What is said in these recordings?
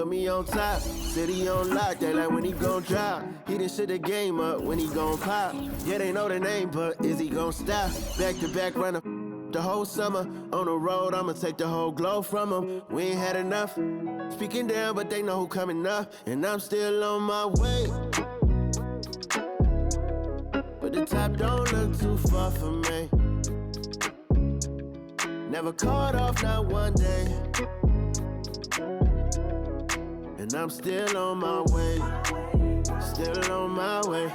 put me on top. City on lock, they like when he gon' drop. He done shit the game up when he gon' pop. Yeah, they know the name, but is he gon' stop? Back to back runner the whole summer. On the road, I'ma take the whole glow from him. We ain't had enough. Speaking down, but they know who coming up. And I'm still on my way. But the top don't look too far for me. Never caught off, not one day. And I'm still on my way. Still on my way.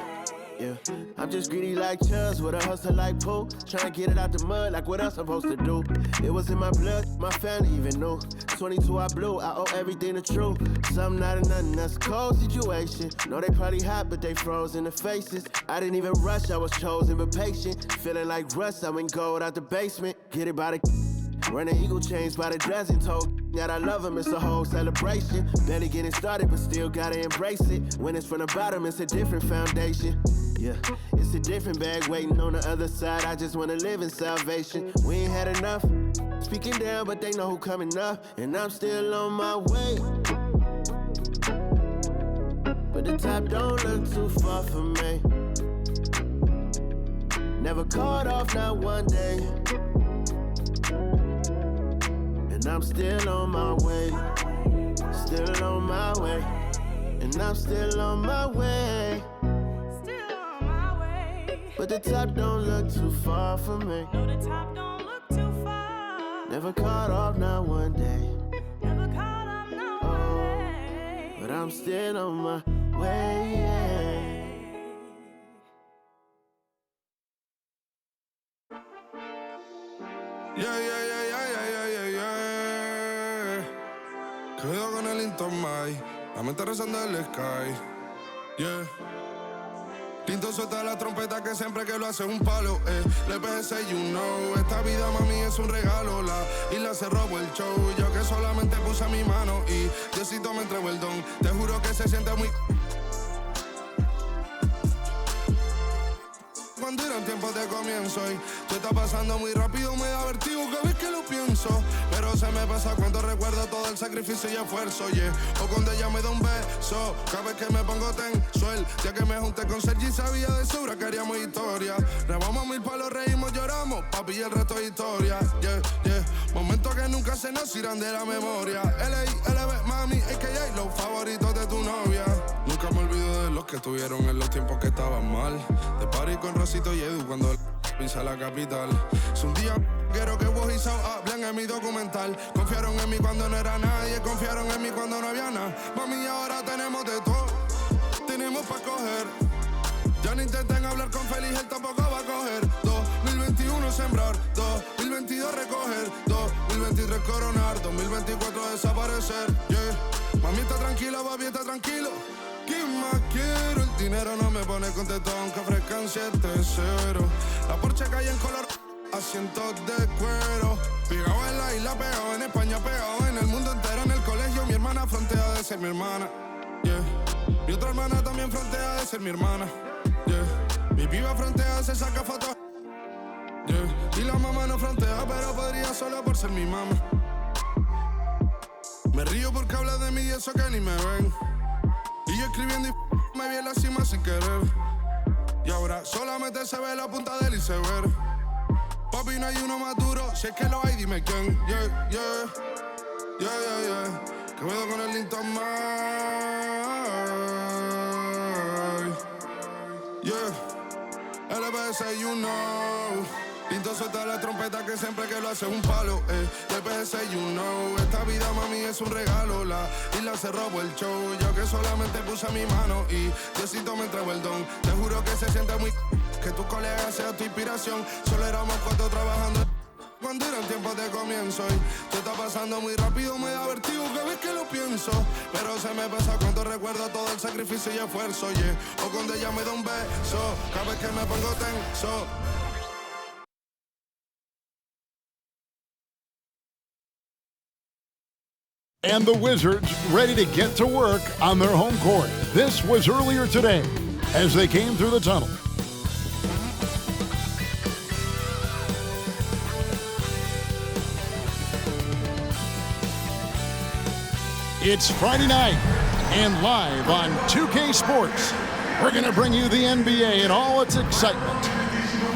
Yeah, I'm just greedy like Chuz with a hustle like Pooh. Tryna get it out the mud like what else I'm supposed to do. It was in my blood, my family even knew. 22 I blew, I owe everything to true. Something out of nothing, that's a cold situation. Know they probably hot, but they froze in the faces. I didn't even rush, I was chosen but patient. Feeling like Russ, I went gold out the basement. Get it by the running eagle chains by the dozen. Told that I love him, it's a whole celebration. Barely getting started, but still gotta embrace it. When it's from the bottom, it's a different foundation. Yeah, it's a different bag waiting on the other side. I just wanna live in salvation. We ain't had enough. Speaking down, but they know who coming up. And I'm still on my way. But the top don't look too far for me. Never caught off, not one day. And I'm still on my way. Still on my way. And I'm still on my way. But the top don't look too far for me. No, the top don't look too far. Never caught off, not one day. Never caught off, not one day. But I'm still on my way. Cuidado con el Intomai, la mente rezando el sky. Yeah. Tinto suelta la trompeta que siempre que lo hace es un palo, Le PG, you know, esta vida mami es un regalo. La isla se robó el show, yo que solamente puse mi mano y Diosito me entregó el don. Te juro que se siente muy... Cuando eran tiempos de comienzo y tú estás pasando muy rápido, me da vertigo cada vez que lo pienso. Pero se me pasa cuando recuerdo todo el sacrificio y esfuerzo, yeah. O cuando ella me da un beso, cada vez que me pongo tenso. El día que me junté con Sergi sabía de sobra que haríamos historia. Rebamos 1000 palos, reímos, lloramos, papi, y el resto es historia, yeah, yeah. Momentos que nunca se nos irán de la memoria. L.A.L.B. mami, a.k.a. los favoritos de tu novia. Nunca me olvido de los que estuvieron en los tiempos que estaban mal. De party con Rosito y Edu cuando pisa la capital. Es un día quiero que vos y Sao hablen en mi documental. Confiaron en mí cuando no era nadie, confiaron en mí cuando no había nada. Mami, ahora tenemos de todo, tenemos pa' coger. Ya no intenten hablar con Feliz, él tampoco va a coger. 2021 sembrar, 2022 recoger, 2023 coronar, 2024 desaparecer, yeah. Mami está tranquila, papi está tranquilo. ¿Qué más quiero? El dinero no me pone contento aunque ofrezcan 7-0. La Porsche cae en color, asientos de cuero. Pegado en la isla, pegado en España, pegado en el mundo entero. En el colegio mi hermana frontea de ser mi hermana, yeah. Mi otra hermana también frontea de ser mi hermana, yeah. Mi piba frontea, se saca fotos, yeah. Y la mamá no frontea, pero podría solo por ser mi mamá. Me río porque habla de mí y eso que ni me ven. Y yo escribiendo y me vi en la cima sin querer. Y ahora solamente se ve la punta del iceberg. Papi, no hay uno más duro, si es que lo hay, dime quién. Yeah, yeah, yeah, yeah, yeah. Que me con el Intomai. Yeah, LBS, you know. Tinto suelta la trompeta que siempre que lo hace es un palo, LBS, you know. Esta vida, mami, es un regalo. La isla se robó el show, yo que solamente puse mi mano y Diosito me entregó el don. Te juro que se siente muy... que tu colega sea tu inspiración. Solo éramos 4 trabajando cuando eran tiempos de comienzo y tú estás pasando muy rápido, me da vertigo cada vez que lo pienso. Pero se me pasa cuando recuerdo todo el sacrificio y esfuerzo, yeah. O cuando ella me da un beso, cada vez que me pongo tenso. And the Wizards ready to get to work on their home court. This was earlier today as they came through the tunnel. It's Friday night, and live on 2K Sports, we're going to bring you the NBA in all its excitement.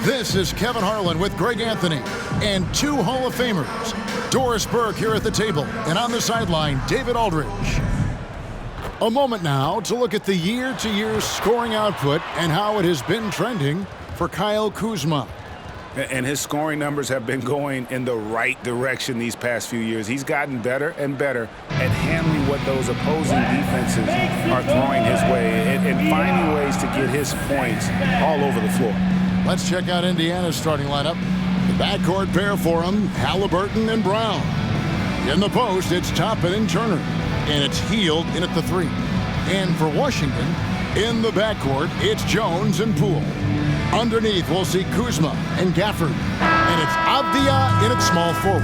This is Kevin Harlan with Greg Anthony and two Hall of Famers, Doris Burke here at the table, and on the sideline, David Aldridge. A moment now to look at the year-to-year scoring output and how it has been trending for Kyle Kuzma. And his scoring numbers have been going in the right direction these past few years. He's gotten better and better at handling what those opposing defenses are throwing his way and finding ways to get his points all over the floor. Let's check out Indiana's starting lineup. The backcourt pair for him, Halliburton and Brown. In the post, it's Toppin and Turner. And it's Hield in at the 3. And for Washington, in the backcourt, it's Jones and Poole. Underneath, we'll see Kuzma and Gafford. And it's Avdia in at small forward.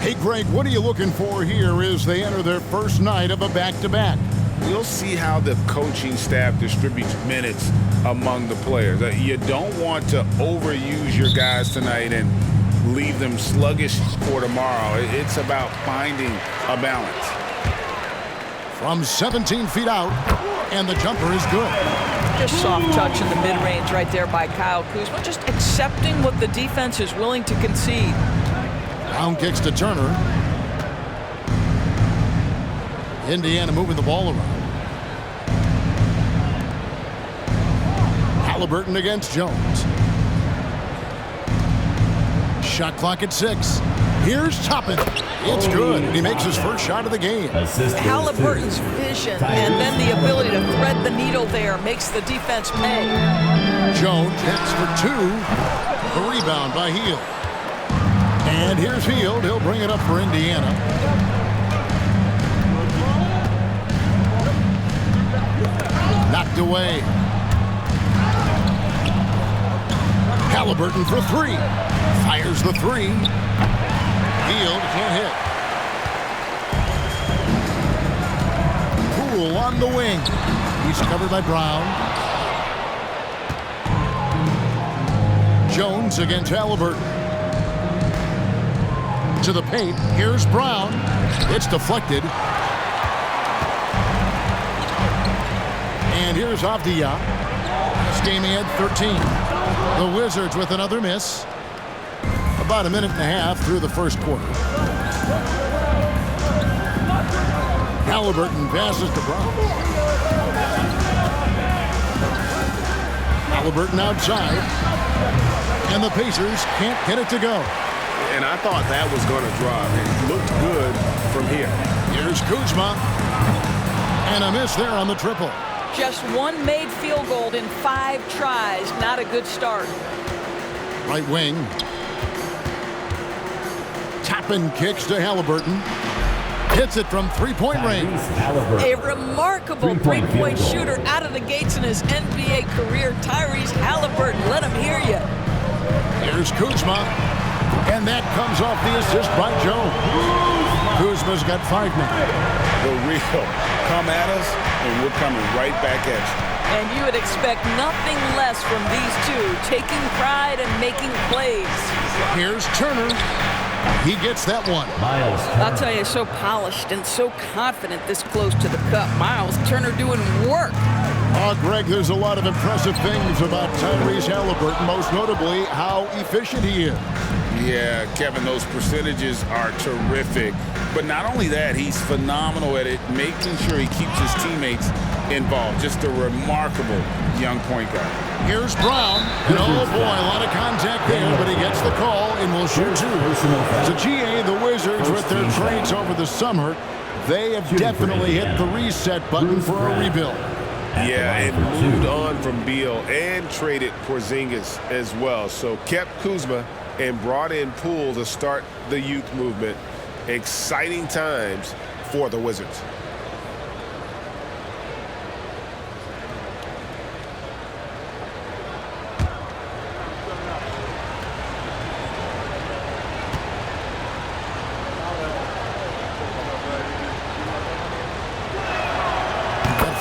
Hey, Greg, what are you looking for here as they enter their first night of a back-to-back? We'll see how the coaching staff distributes minutes among the players. You don't want to overuse your guys tonight and leave them sluggish for tomorrow. It's about finding a balance. From 17 feet out, and the jumper is good. Just soft touch in the mid-range right there by Kyle Kuzma. Just accepting what the defense is willing to concede. Brown kicks to Turner. Indiana moving the ball around. Halliburton against Jones. Shot clock at 6. Here's Toppin. It's good, and he makes his first shot of the game. Halliburton's vision and then the ability to thread the needle there makes the defense pay. Jones hits for 2. The rebound by Hield. And here's Hield. He'll bring it up for Indiana. Knocked away. Halliburton for 3. Fires the 3. Hield can't hit. Poole on the wing. He's covered by Brown. Jones against Halliburton. To the paint. Here's Brown. It's deflected. And here's Avdia. Stamey at 13. The Wizards with another miss. About a minute and a half through the first quarter. Halliburton passes to Brown. Halliburton outside. And the Pacers can't get it to go. And I thought that was going to drop. It looked good from here. Here's Kuzma. And a miss there on the triple. Just one made field goal in 5 tries. Not a good start. Right wing. Toppin kicks to Halliburton. Hits it from three-point range. A remarkable three-point shooter out of the gates in his NBA career, Tyrese Halliburton. Let him hear you. Here's Kuzma. And that comes off the assist by Jones. Kuzma's got 5 now. The real come at us, and we're coming right back at you. And you would expect nothing less from these two, taking pride and making plays. Here's Turner. He gets that one. I'll tell you, so polished and so confident this close to the cup. Miles Turner doing work. Oh, Greg, there's a lot of impressive things about Tyrese Halliburton, most notably how efficient he is. Yeah, Kevin, those percentages are terrific. But not only that, he's phenomenal at it, making sure he keeps his teammates involved. Just a remarkable young point guard. Here's Brown. And oh boy, a lot of contact there, but he gets the call and will shoot 2. So GA, the Wizards, with their trades over the summer, they have definitely hit the reset button for a rebuild. Yeah, and moved on from Beal and traded Porzingis as well. So kept Kuzma and brought in Poole to start the youth movement. Exciting times for the Wizards.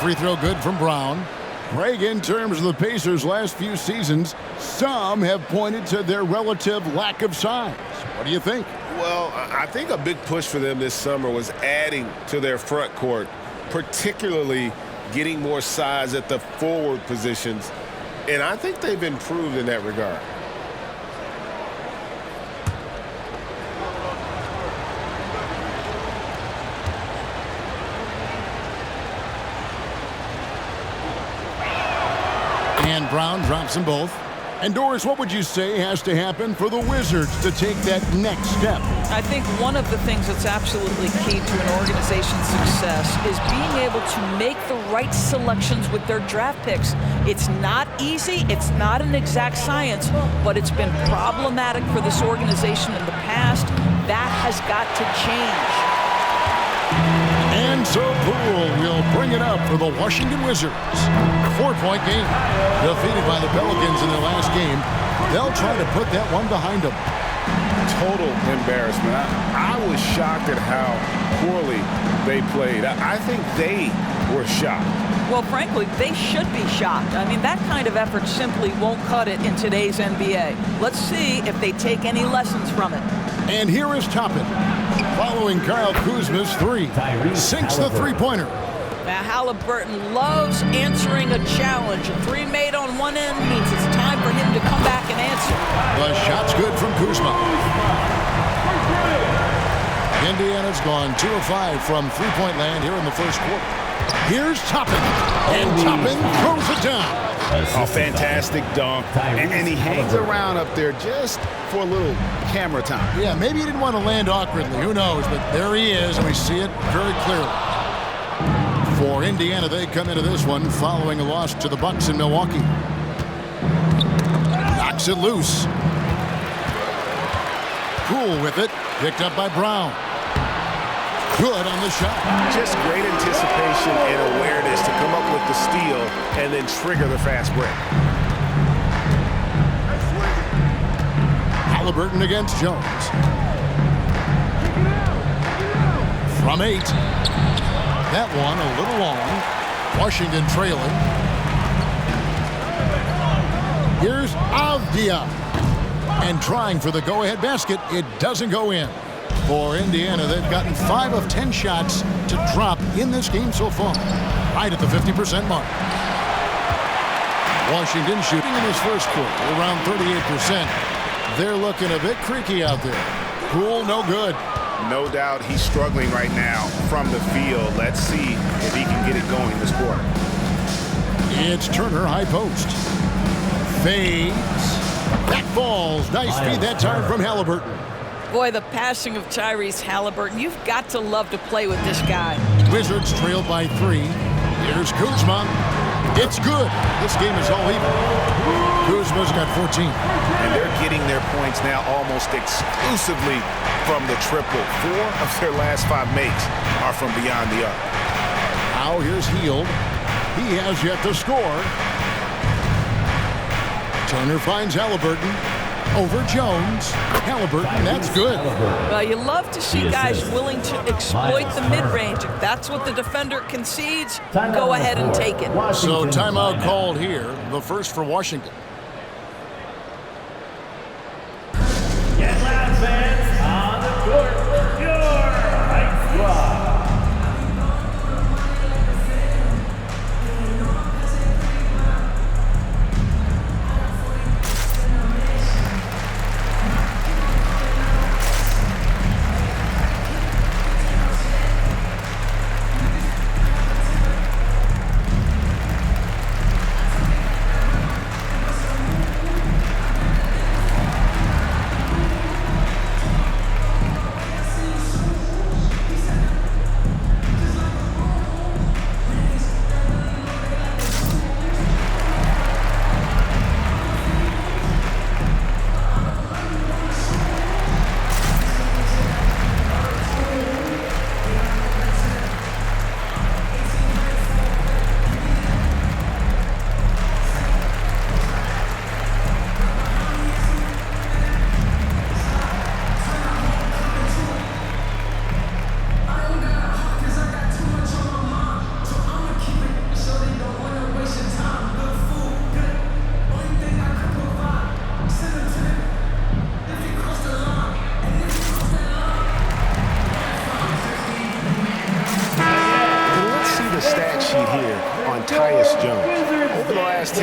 Free throw good from Brown. Greg, in terms of the Pacers' last few seasons, some have pointed to their relative lack of size. What do you think? Well, I think a big push for them this summer was adding to their front court, particularly getting more size at the forward positions, and I think they've improved in that regard. And Brown drops them both. And Doris, what would you say has to happen for the Wizards to take that next step? I think one of the things that's absolutely key to an organization's success is being able to make the right selections with their draft picks. It's not easy, it's not an exact science, but it's been problematic for this organization in the past. That has got to change. And so Poole will bring it up for the Washington Wizards. 4-point game. Defeated by the Pelicans in their last game. They'll try to put that one behind them. Total embarrassment. I was shocked at how poorly they played. I think they were shocked. Well, frankly, they should be shocked. I mean, that kind of effort simply won't cut it in today's NBA. Let's see if they take any lessons from it. And here is Toppin. Following Kyle Kuzma's three. Sinks the three-pointer. Now, Halliburton loves answering a challenge. A three made on one end means it's time for him to come back and answer. The shot's good from Kuzma. Indiana's gone 2 of 5 from three-point land here in the first quarter. Here's Toppin. And Toppin throws it down. A fantastic dunk. And he hangs around up there just for a little camera time. Yeah, maybe he didn't want to land awkwardly. Who knows? But there he is, and we see it very clearly. For Indiana, they come into this one following a loss to the Bucks in Milwaukee. Knocks it loose. Poole with it. Picked up by Brown. Good on the shot. Just great anticipation and awareness to come up with the steal and then trigger the fast break. Halliburton against Jones. From 8. That one a little long. Washington trailing. Here's Avdia. And trying for the go-ahead basket. It doesn't go in. For Indiana, they've gotten 5 of 10 shots to drop in this game so far. Right at the 50% mark. Washington shooting in this first quarter around 38%. They're looking a bit creaky out there. Poole, no good. No doubt he's struggling right now from the field. Let's see if he can get it going this quarter. It's Turner, high post. Fades. That falls. Nice feed that time from Halliburton. Boy, the passing of Tyrese Halliburton. You've got to love to play with this guy. Wizards trailed by 3. Here's Kuzma. It's good. This game is all even. Kuzma's got 14. And they're getting their points now almost exclusively from the triple. 4 of their last 5 makes are from beyond the arc. Now here's Hield. He has yet to score. Turner finds Halliburton. Over Jones. Halliburton, that's good. Well, you love to see guys willing to exploit the mid-range. If that's what the defender concedes, go ahead and take it. So timeout called here, the first for Washington. Get loud, fans, on the court, your right squad.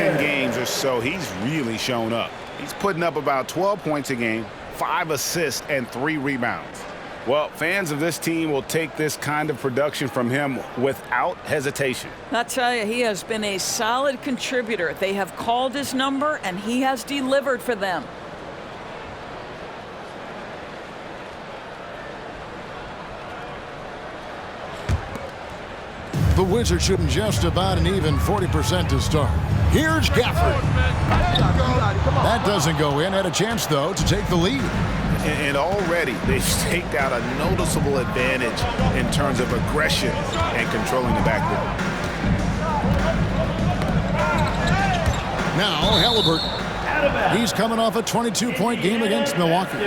10 games or so, he's really shown up. He's putting up about 12 points a game, 5 assists, and 3 rebounds. Well, fans of this team will take this kind of production from him without hesitation. I tell you, he has been a solid contributor. They have called his number, and he has delivered for them. The Wizards shooting just about an even 40% to start. Here's Gafford. That doesn't go in. Had a chance, though, to take the lead. And already they've staked out a noticeable advantage in terms of aggression and controlling the backcourt. Now Halliburton. He's coming off a 22-point game against Milwaukee.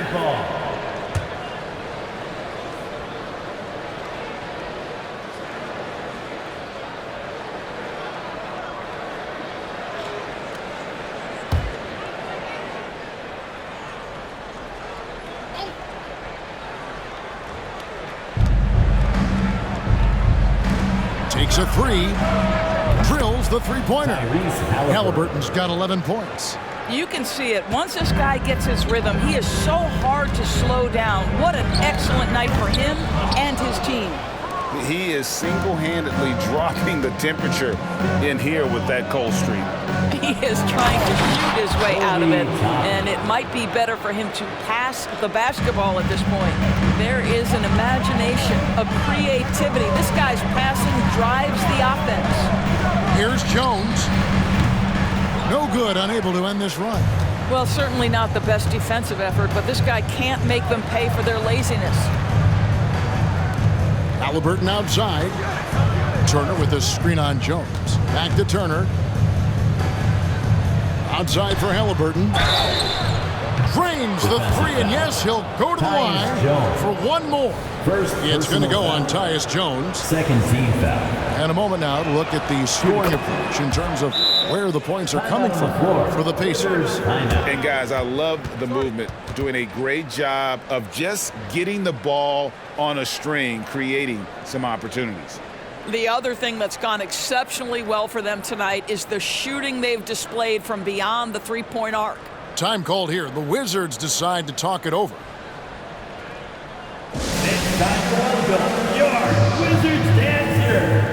Takes a three, drills the three-pointer. Halliburton's got 11 points. You can see it. Once this guy gets his rhythm, he is so hard to slow down. What an excellent night for him and his team. He is single-handedly dropping the temperature in here with that cold streak. He is trying to shoot his way out of it, and it might be better for him to pass the basketball at this point. There is an imagination, a creativity. This guy's passing drives the offense. Here's Jones. No good, unable to end this run. Well, certainly not the best defensive effort, but this guy can't make them pay for their laziness. Halliburton outside. Turner with a screen on Jones. Back to Turner. Outside for Halliburton. Drains the three, and yes, he'll go to the line for one more. It's going to go on Tyus Jones. Second team foul. And a moment now to look at the scoring approach in terms of where the points are coming from for the Pacers. And guys, I love the movement. Doing a great job of just getting the ball on a string, creating some opportunities. The other thing that's gone exceptionally well for them tonight is the shooting they've displayed from beyond the three-point arc. Time called here. The Wizards decide to talk it over. It's time to welcome your Wizards dancer.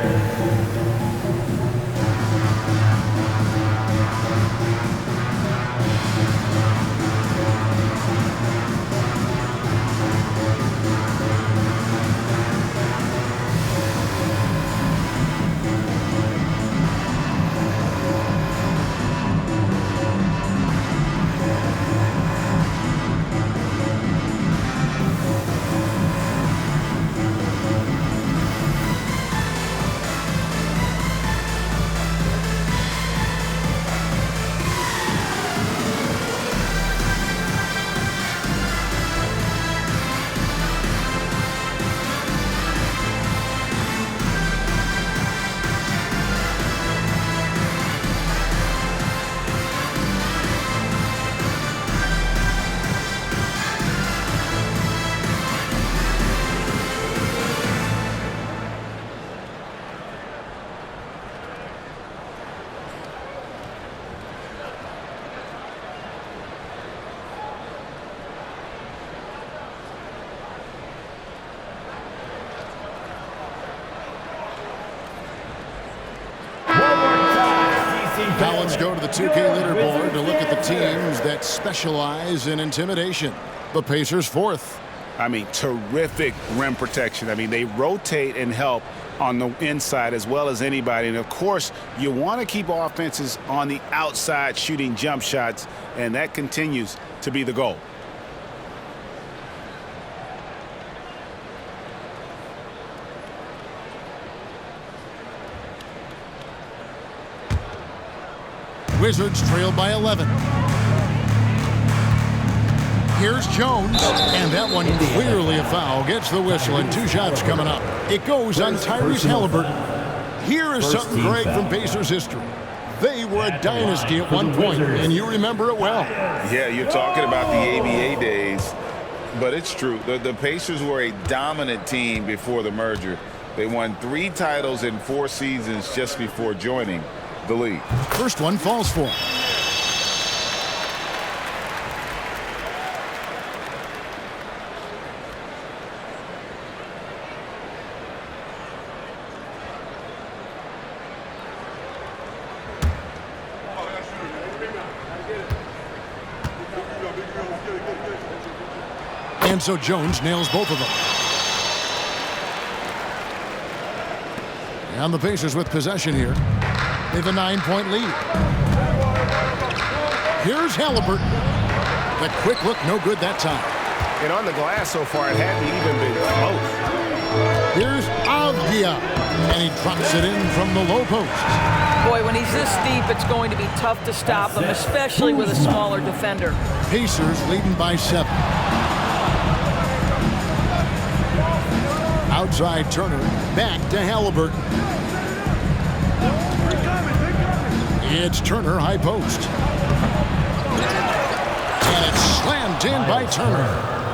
Now let's go to the 2K leaderboard to look at the teams that specialize in intimidation. The Pacers fourth. I mean, terrific rim protection. I mean, they rotate and help on the inside as well as anybody. And, of course, you want to keep offenses on the outside shooting jump shots, and that continues to be the goal. Wizards trail by 11. Here's Jones, and that one clearly a foul. Gets the whistle, and two shots coming up. It goes on Tyrese Halliburton. Here is something, Greg, from Pacers history. They were a dynasty at one point, and you remember it well. Yeah, you're talking about the ABA days, but it's true. The Pacers were a dominant team before the merger. They won 3 titles in 4 seasons just before joining the lead. First one falls for him. And so Jones nails both of them. And the Pacers with possession here. They have a 9-point lead. Here's Halliburton. The quick look, no good that time. And on the glass so far, it hadn't even been close. Here's Avdia. And he drops it in from the low post. Boy, when he's this deep, it's going to be tough to stop him, especially with a smaller defender. Pacers leading by 7. Outside Turner, back to Halliburton. It's Turner, high post. And it's slammed in by Turner.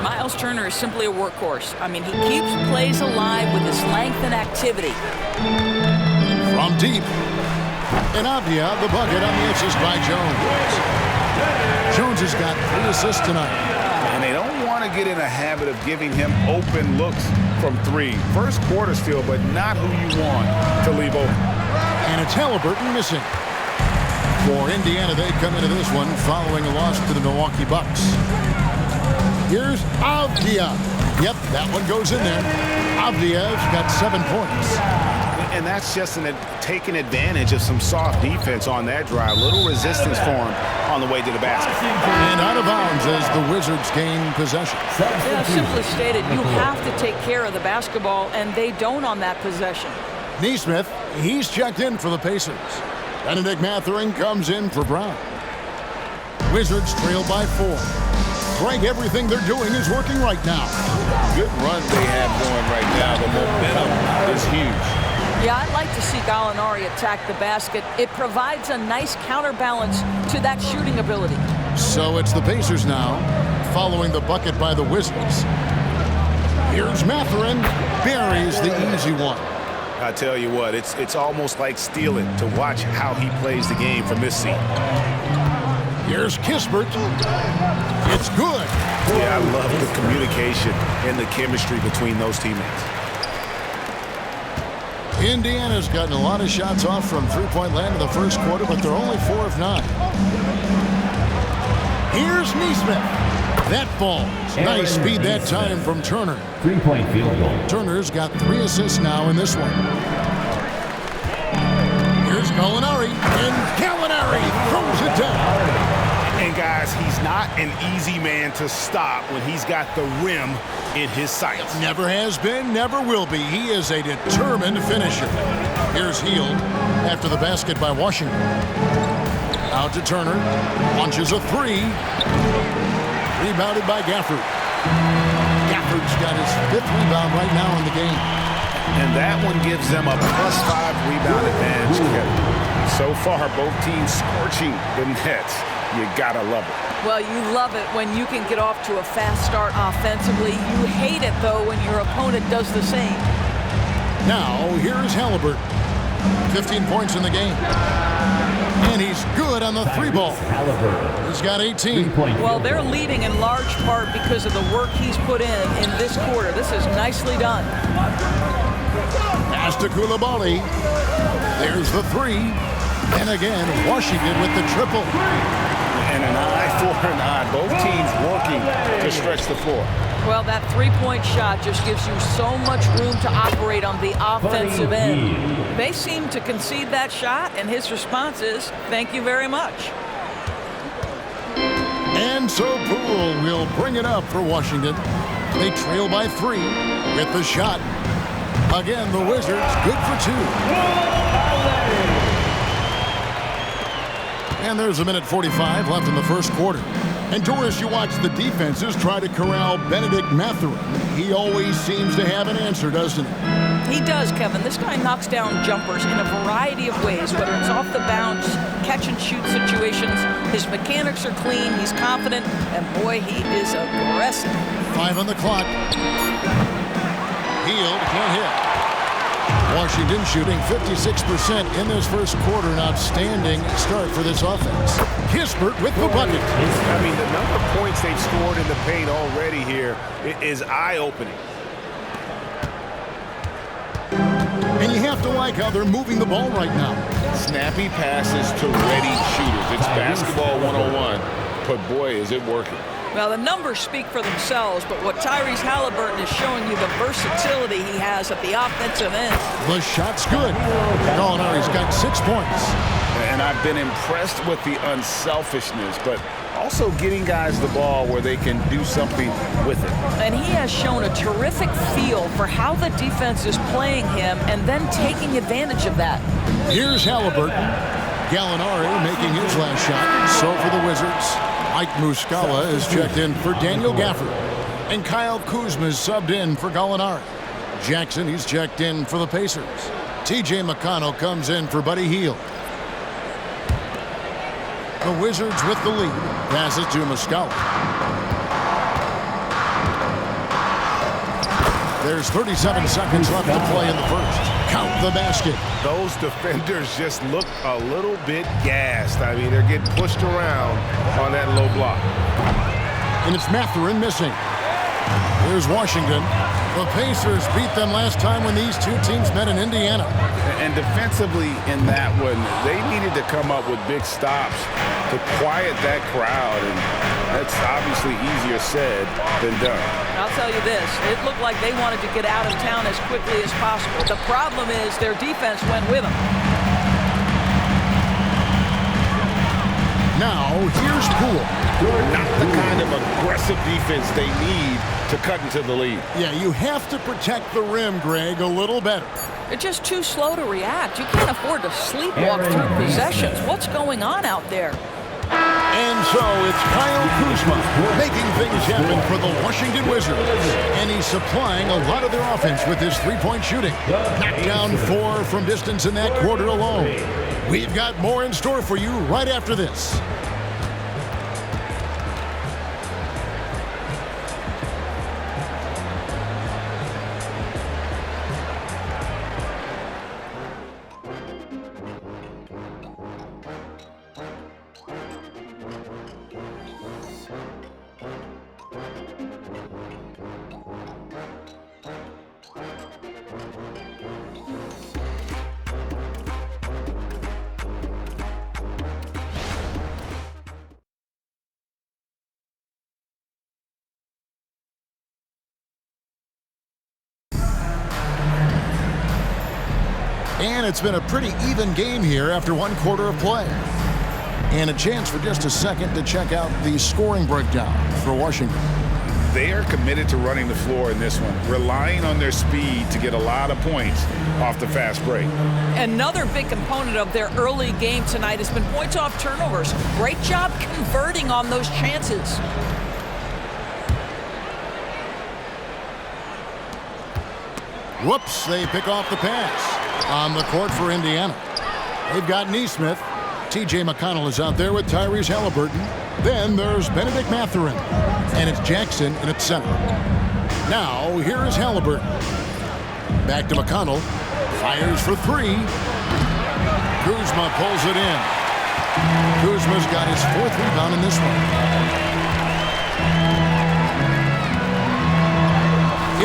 Miles Turner is simply a workhorse. I mean, he keeps plays alive with his length and activity. From deep. And Avdia, the bucket on the assist by Jones. Jones has got 3 assists tonight. And they don't want to get in a habit of giving him open looks from 3. First quarter's feel, but not who you want to leave open. And it's Halliburton missing. For Indiana, they come into this one following a loss to the Milwaukee Bucks. Here's Avdia. Yep, that one goes in there. Avdia's got 7 points. And that's just taking advantage of some soft defense on that drive. Little resistance for him on the way to the basket. And out of bounds as the Wizards gain possession. Yeah, simply stated, you have to take care of the basketball, and they don't on that possession. Nesmith, he's checked in for the Pacers. Benedict Mathurin comes in for Brown. Wizards trail by 4. Greg, everything they're doing is working right now. Good run they have going right now. The momentum is huge. Yeah, I'd like to see Gallinari attack the basket. It provides a nice counterbalance to that shooting ability. So it's the Pacers now, following the bucket by the Wizards. Here's Mathurin, buries the easy one. I tell you what, it's almost like stealing to watch how he plays the game from this seat. Here's Kispert. It's good. Yeah, I love the communication and the chemistry between those teammates. Indiana's gotten a lot of shots off from three-point land in the first quarter, but they're only 4 of 9. Here's Nesmith. That falls. Nice speed that time from Turner. 3-point field goal. Turner's got 3 assists now in this one. Here's Gallinari, and Gallinari throws it down. And guys, he's not an easy man to stop when he's got the rim in his sights. Never has been, never will be. He is a determined finisher. Here's Hield after the basket by Washington. Out to Turner. Launches a 3. Rebounded by Gafford. Gafford's got his 5th rebound right now in the game. And that one gives them a +5 rebound advantage. So far, both teams scorching the nets. You gotta love it. Well, you love it when you can get off to a fast start offensively. You hate it, though, when your opponent does the same. Now, here's Halliburton. 15 points in the game. And he's good on the 3-ball. He's got 18. Well, they're leading in large part because of the work he's put in this quarter. This is nicely done. Pass to Koulibaly. There's the 3. And again, Washington with the triple. And an eye for an eye. Both teams working to stretch the floor. Well, that 3-point shot just gives you so much room to operate on the offensive end. They seem to concede that shot, and his response is, thank you very much. And so Poole will bring it up for Washington. They trail by 3 with the shot. Again, the Wizards good for 2. And there's a minute 45 left in the first quarter. And Doris, you watch the defenses try to corral Benedict Mathurin. He always seems to have an answer, doesn't he? He does, Kevin. This guy knocks down jumpers in a variety of ways, whether it's off the bounce, catch-and-shoot situations. His mechanics are clean, he's confident, and boy, he is aggressive. 5 on the clock. Hield can't hit. Washington shooting 56% in this first quarter. An outstanding start for this offense. Kispert with the bucket. I mean, the number of points they've scored in the paint already here is eye-opening. And you have to like how they're moving the ball right now. Snappy passes to ready shooters. It's basketball 101, but boy, is it working. Well, the numbers speak for themselves, but what Tyrese Halliburton is showing you, the versatility he has at the offensive end. The shot's good. Gallinari's got 6 points. And I've been impressed with the unselfishness, but also getting guys the ball where they can do something with it. And he has shown a terrific feel for how the defense is playing him and then taking advantage of that. Here's Halliburton. Gallinari making his last shot. So for the Wizards, Mike Muscala is checked in for Daniel Gafford. And Kyle Kuzma is subbed in for Gallinari. Jackson, he's checked in for the Pacers. TJ McConnell comes in for Buddy Hield. The Wizards with the lead. Passes to Muscala. There's 37 seconds left to play in the first. Count the basket. Those defenders just look a little bit gassed. I mean, they're getting pushed around on that low block. And it's Mathurin missing. Here's Washington. The Pacers beat them last time when these two teams met in Indiana. And defensively in that one, they needed to come up with big stops to quiet that crowd. And that's obviously easier said than done. I'll tell you this, it looked like they wanted to get out of town as quickly as possible. The problem is their defense went with them. Now, here's Poole. Not the kind of aggressive defense they need to cut into the lead. Yeah, you have to protect the rim, Greg, a little better. They're just too slow to react. You can't afford to sleepwalk through possessions. What's going on out there? And so it's Kyle Kuzma making things happen for the Washington Wizards. And he's supplying a lot of their offense with his three-point shooting. Knocked down 4 from distance in that quarter alone. We've got more in store for you right after this. And it's been a pretty even game here after one quarter of play. And a chance for just a second to check out the scoring breakdown for Washington. They are committed to running the floor in this one, relying on their speed to get a lot of points off the fast break. Another big component of their early game tonight has been points off turnovers. Great job converting on those chances. Whoops, they pick off the pass. On the court for Indiana. They've got Neesmith. TJ McConnell is out there with Tyrese Halliburton. Then there's Benedict Mathurin. And it's Jackson in at center. Now, here is Halliburton. Back to McConnell. Fires for 3. Kuzma pulls it in. Kuzma's got his 4th rebound in this one.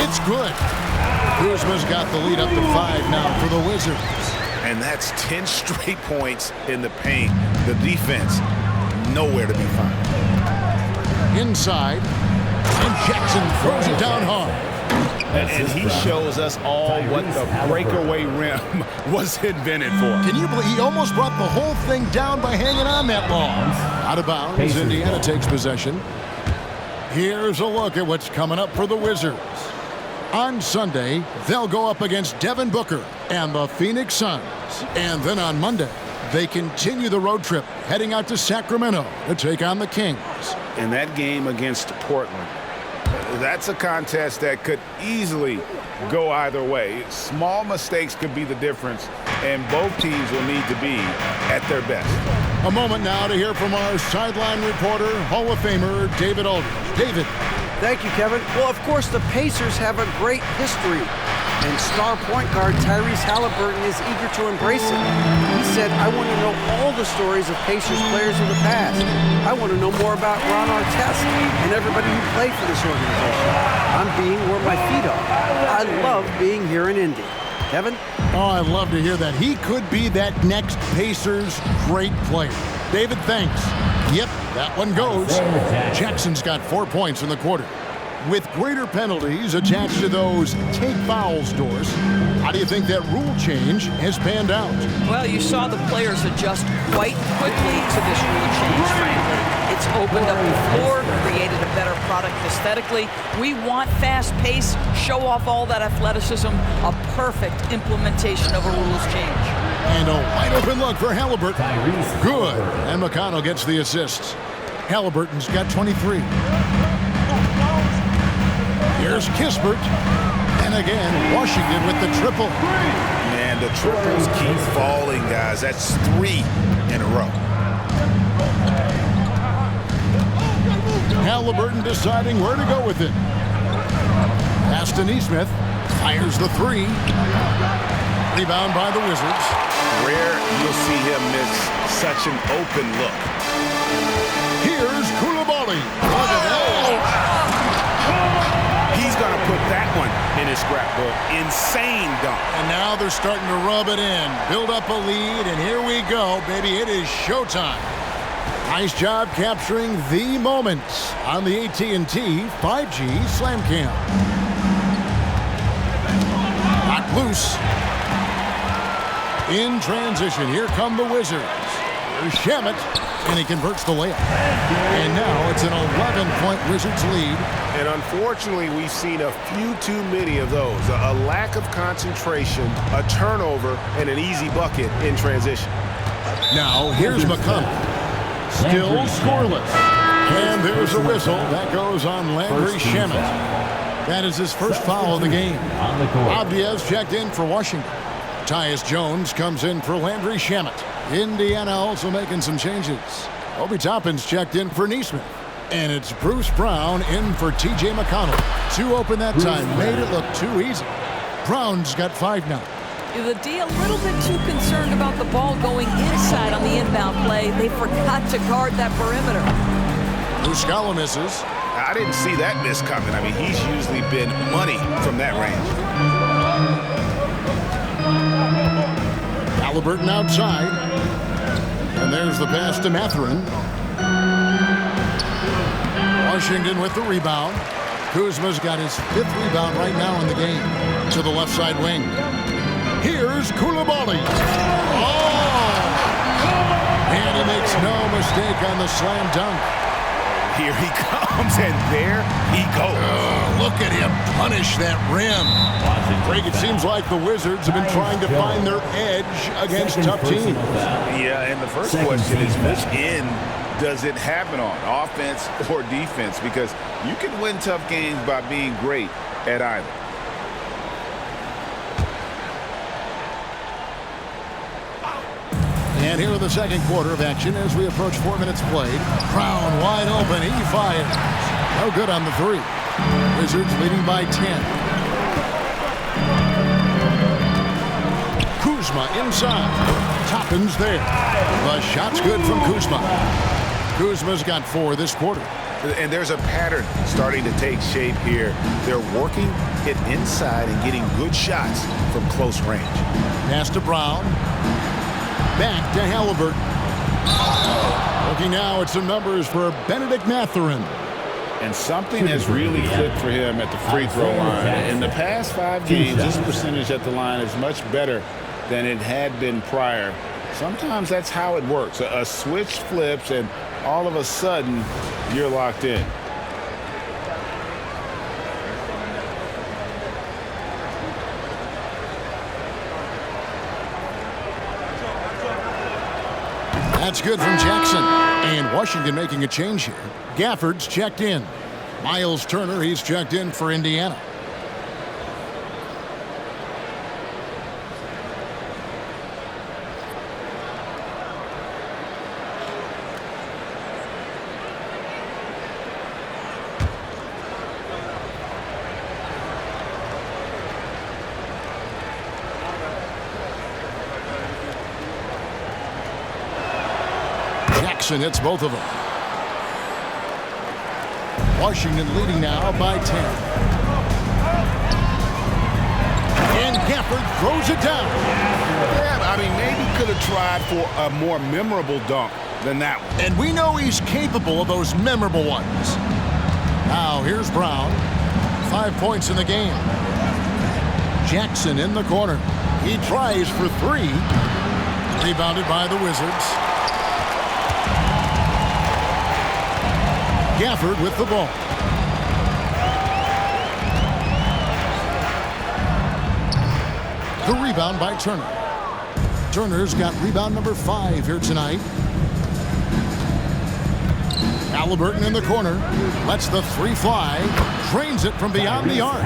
It's good. Kuzma's got the lead up to 5 now for the Wizards. And that's 10 straight points in the paint. The defense, nowhere to be found. Inside, and Jackson throws it down hard. And he shows us all what the breakaway rim was invented for. Can you believe he almost brought the whole thing down by hanging on that long? Out of bounds, Indiana takes possession. Here's a look at what's coming up for the Wizards. On Sunday, they'll go up against Devin Booker and the Phoenix Suns. And then on Monday, they continue the road trip, heading out to Sacramento to take on the Kings. In that game against Portland, that's a contest that could easily go either way. Small mistakes could be the difference, and both teams will need to be at their best. A moment now to hear from our sideline reporter, Hall of Famer David Aldridge. David. Thank you, Kevin. Well, of course, the Pacers have a great history And star point guard Tyrese Halliburton is eager to embrace it. He said, I want to know all the stories of Pacers players of the past. I want to know more about Ron Artest and everybody who played for this organization. I'm being where my feet are. I love being here in Indy. Kevin? Oh, I love to hear that. He could be that next Pacers great player. David, thanks. Yep, that one goes. Jackson's got 4 points in the quarter. With greater penalties attached to those take fouls doors, how do you think that rule change has panned out? Well, you saw the players adjust quite quickly to this rule change, frankly. It's opened up the floor, created a better product aesthetically. We want fast pace, show off all that athleticism, a perfect implementation of a rules change. And a wide open look for Halliburton. Good. And McConnell gets the assist. Halliburton's got 23. Here's Kispert. And again, Washington with the triple. Man, the triples keep falling, guys. That's 3 in a row. Halliburton deciding where to go with it. Pass to Neesmith. Fires the 3. Rebound by the Wizards. Rare you'll see him miss such an open look. Here's Koulibaly. Look at that. He's going to put that one in his scrapbook. Insane dunk. And now they're starting to rub it in. Build up a lead, and here we go, baby. It is showtime. Nice job capturing the moment on the AT&T 5G Slam Cam. Knocked loose. In transition, here come the Wizards. Here's Shamet, and he converts the layup. And now it's an 11-point Wizards lead. And unfortunately, we've seen a few too many of those. A lack of concentration, a turnover, and an easy bucket in transition. Now, here's McConnell. Still scoreless. And there's a whistle. That goes on Landry Shamet. That is his first foul of the game. Abdias checked in for Washington. Tyus Jones comes in for Landry Shamet. Indiana also making some changes. Obi Toppin's checked in for Neesmith. And it's Bruce Brown in for T.J. McConnell. 2 open that time. Made it look too easy. Brown's got 5 now. The D a little bit too concerned about the ball going inside on the inbound play. They forgot to guard that perimeter. Muscala misses. I didn't see that miss coming. I mean, he's usually been money from that range. Halliburton outside. And there's the pass to Mathurin. Washington with the rebound. Kuzma's got his 5th rebound right now in the game. To the left side wing. Here's Koulibaly. Oh! And he makes no mistake on the slam dunk. Here he comes, and there he goes. Look at him punish that rim. Greg, it seems like the Wizards have been trying to find their edge against tough teams. Yeah, and the first question is, which end does it happen on, offense or defense? Because you can win tough games by being great at either. And here in the second quarter of action as we approach 4 minutes played. Brown wide open. He fires. No good on the 3. Wizards leading by 10. Kuzma inside. Toppin's there. The shot's good from Kuzma. Kuzma's got 4 this quarter. And there's a pattern starting to take shape here. They're working it inside and getting good shots from close range. Pass to Brown. Back to Halliburton. Looking now at some numbers for Benedict Mathurin. And something has really clicked for him at the free throw line. In the past 5 games, this percentage at the line is much better than it had been prior. Sometimes that's how it works. A switch flips, and all of a sudden, you're locked in. That's good from Jackson. And Washington making a change here. Gafford's checked in. Miles Turner, he's checked in for Indiana. Jackson hits both of them. Washington leading now by 10. And Gafford throws it down. Yeah, I mean, maybe could have tried for a more memorable dunk than that one. And we know he's capable of those memorable ones. Now here's Brown. 5 points in the game. Jackson in the corner. He tries for 3. Rebounded by the Wizards. Gafford with the ball. The rebound by Turner. Turner's got rebound number 5 here tonight. Halliburton in the corner. Lets the 3 fly. Drains it from beyond the arc.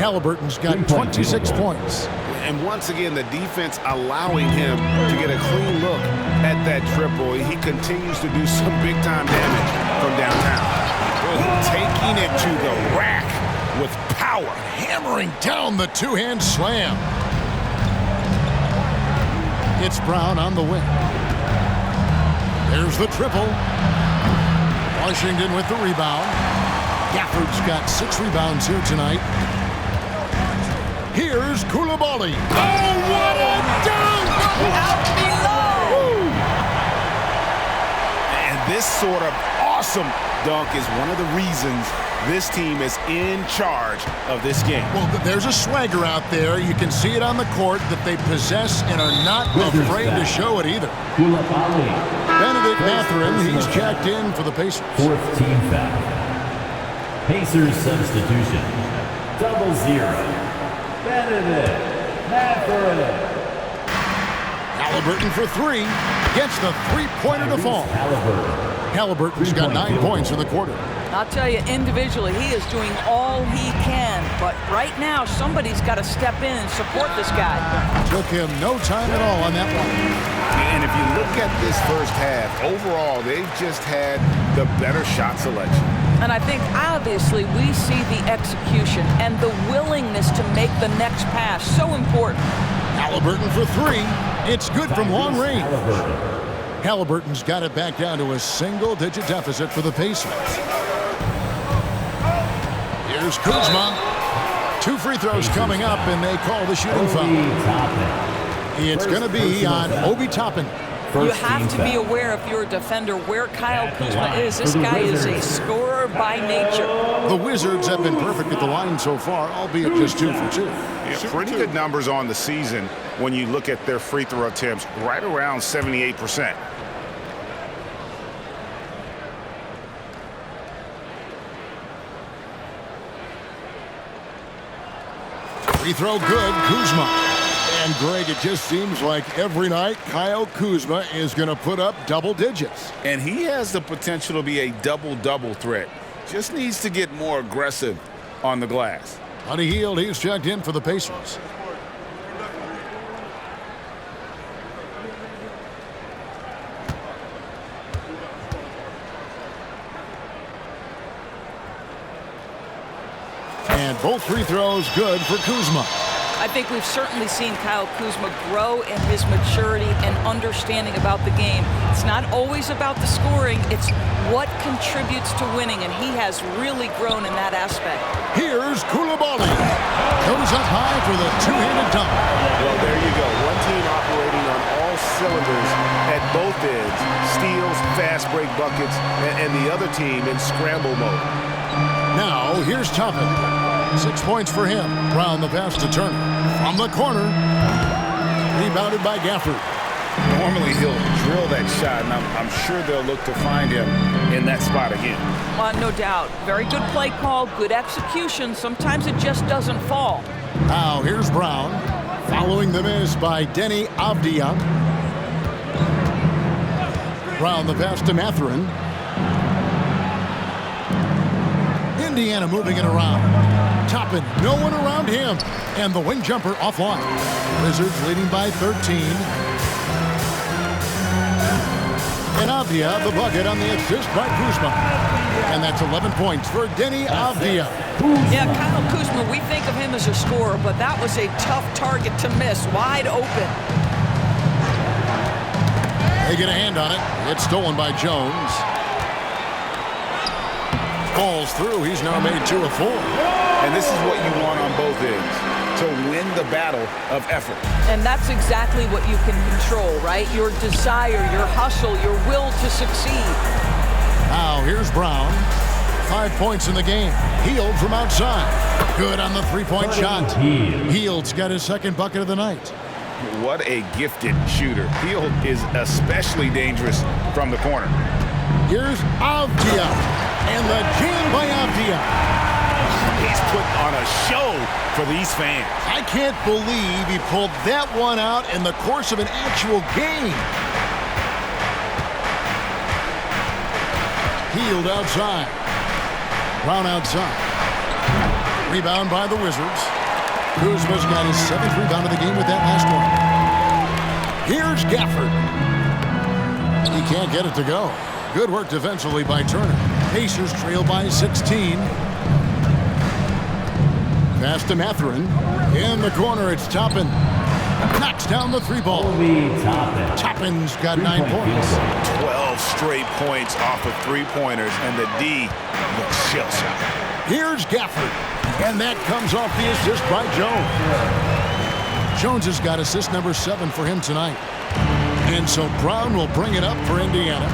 Halliburton's got 26 points. And once again, the defense allowing him to get a clean look at that triple. He continues to do some big-time damage from downtown. Taking it to the rack with power. Hammering down the 2-hand slam. It's Brown on the wing. There's the triple. Washington with the rebound. Gafford's got 6 rebounds here tonight. Here's Koulibaly. Oh, what a dunk! Out below! And this sort of awesome dunk is one of the reasons this team is in charge of this game. Well, there's a swagger out there. You can see it on the court that they possess and are not afraid to show it either. Benedict Mathurin, he's checked in for the Pacers. 4th team foul. Pacers substitution. 0-0. Benedict Mathurin. Halliburton for 3. Gets the 3-pointer to fall. Halliburton's got 9 points in the quarter. I'll tell you, individually, he is doing all he can. But right now, somebody's got to step in and support this guy. Took him no time at all on that one. And if you look at this first half, overall, they've just had the better shot selection. And I think, obviously, we see the execution and the willingness to make the next pass. So important. Halliburton for 3. It's good from long range. Halliburton's got it back down to a single-digit deficit for the Pacers. Here's Kuzma. 2 free throws coming up, and they call the shooting foul. It's going to be on Obi Toppin. You have to be aware, if you're a defender, where Kyle Kuzma is. This guy is a scorer by nature. The Wizards have been perfect at the line so far, albeit just 2 for 2. Yeah, pretty good numbers on the season when you look at their free throw attempts, right around 78%. Free throw good, Kuzma. And Greg, it just seems like every night Kyle Kuzma is going to put up double digits. And he has the potential to be a double-double threat. Just needs to get more aggressive on the glass. Buddy Hield, he's checked in for the Pacers. And both free throws good for Kuzma. I think we've certainly seen Kyle Kuzma grow in his maturity and understanding about the game. It's not always about the scoring, it's what contributes to winning, and he has really grown in that aspect. Here's Koulibaly. Goes up high for the 2-handed dunk. Well, there you go. One team operating on all cylinders at both ends. Steals, fast break buckets, and the other team in scramble mode. Now, here's Toppin. 6 points for him. Brown the pass to Turner. From the corner. Rebounded by Gafford. Normally he'll drill that shot, and I'm sure they'll look to find him in that spot again. No doubt. Very good play call, good execution. Sometimes it just doesn't fall. Now, here's Brown. Following the miss by Denny Avdia. Brown the pass to Mathurin. Indiana moving it around. Toppin, no one around him. And the wing jumper offline. Wizards leading by 13. And Avdia, the bucket on the assist by Kuzma. And that's 11 points for Denny Avdia. Yeah, Kyle Kuzma, we think of him as a scorer, but that was a tough target to miss. Wide open. They They get a hand on it. It's stolen by Jones. Falls through. He's now made 2 of 4. And this is what you want on both ends, to win the battle of effort. And that's exactly what you can control, right? Your desire, your hustle, your will to succeed. Now here's Brown. 5 points in the game. Hield from outside. Good on the three-point shot. Hield's got his second bucket of the night. What a gifted shooter. Hield is especially dangerous from the corner. Here's Avdia. And the jam by Avdia. He's put on a show for these fans. I can't believe he pulled that one out in the course of an actual game. Hield outside. Brown outside. Rebound by the Wizards. Kuzma's got his 7th rebound of the game with that last one. Here's Gafford. He can't get it to go. Good work defensively by Turner. Pacers trail by 16. Pass to Mathurin. In the corner, it's Toppin. Knocks down the 3-ball. Toppin's got 9 points. 12 straight points off of 3-pointers, and the D looks shell-shocked. Here's Gafford. And that comes off the assist by Jones. Jones has got assist number 7 for him tonight. And so Brown will bring it up for Indiana.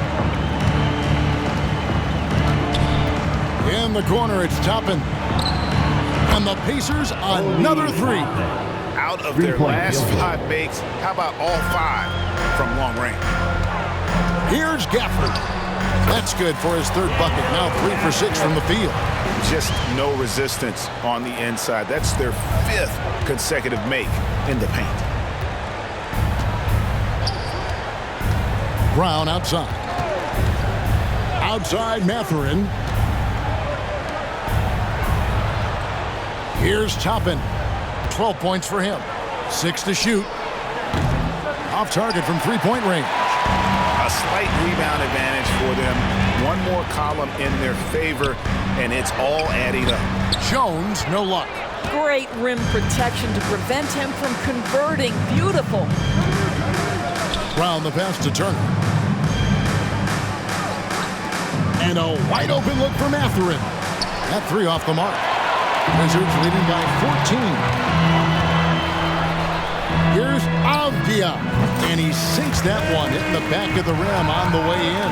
In the corner, it's Toppin. And the Pacers, another 3. Out of their last 5 makes, how about all 5 from long range? Here's Gafford. That's good for his 3rd bucket. Now 3 for 6 from the field. Just no resistance on the inside. That's their 5th consecutive make in the paint. Brown outside. Outside Mathurin. Here's Toppin. 12 points for him. 6 to shoot. Off target from 3-point range. A slight rebound advantage for them. One more column in their favor, and it's all adding up. Jones, no luck. Great rim protection to prevent him from converting. Beautiful. Brown the pass to Turner. And a wide open look for Mathurin. That 3 off the mark. Wizards leading by 14. Here's Avdia. And he sinks that one, hitting the back of the rim on the way in.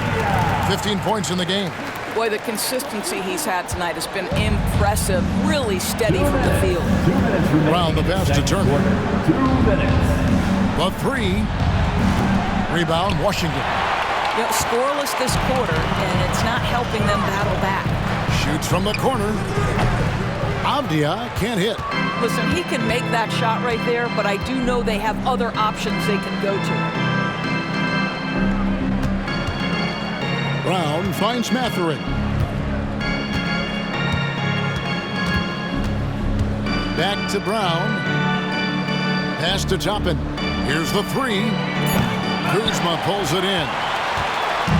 15 points in the game. Boy, the consistency he's had tonight has been impressive. Really steady from the field. Brown the pass to Turner. The 3. Rebound, Washington. You know, scoreless this quarter, and it's not helping them battle back. Shoots from the corner. Avdia can't hit. Listen, he can make that shot right there, but I do know they have other options they can go to. Brown finds Mathurin. Back to Brown. Pass to Toppin. Here's the 3. Kuzma pulls it in.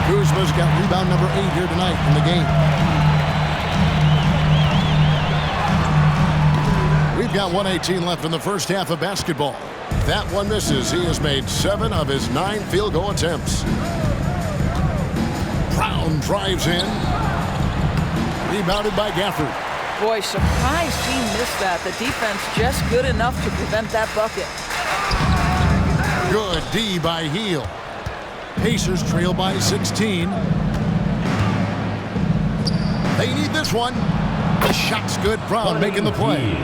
Kuzma's got rebound number 8 here tonight in the game. We've got 1:18 left in the first half of basketball. That one misses. He has made 7 of his 9 field goal attempts. Brown drives in. Rebounded by Gafford. Boy, surprised he missed that. The defense just good enough to prevent that bucket. Good D by Hield. Pacers trail by 16. They need this one. The shot's good. Brown making the play.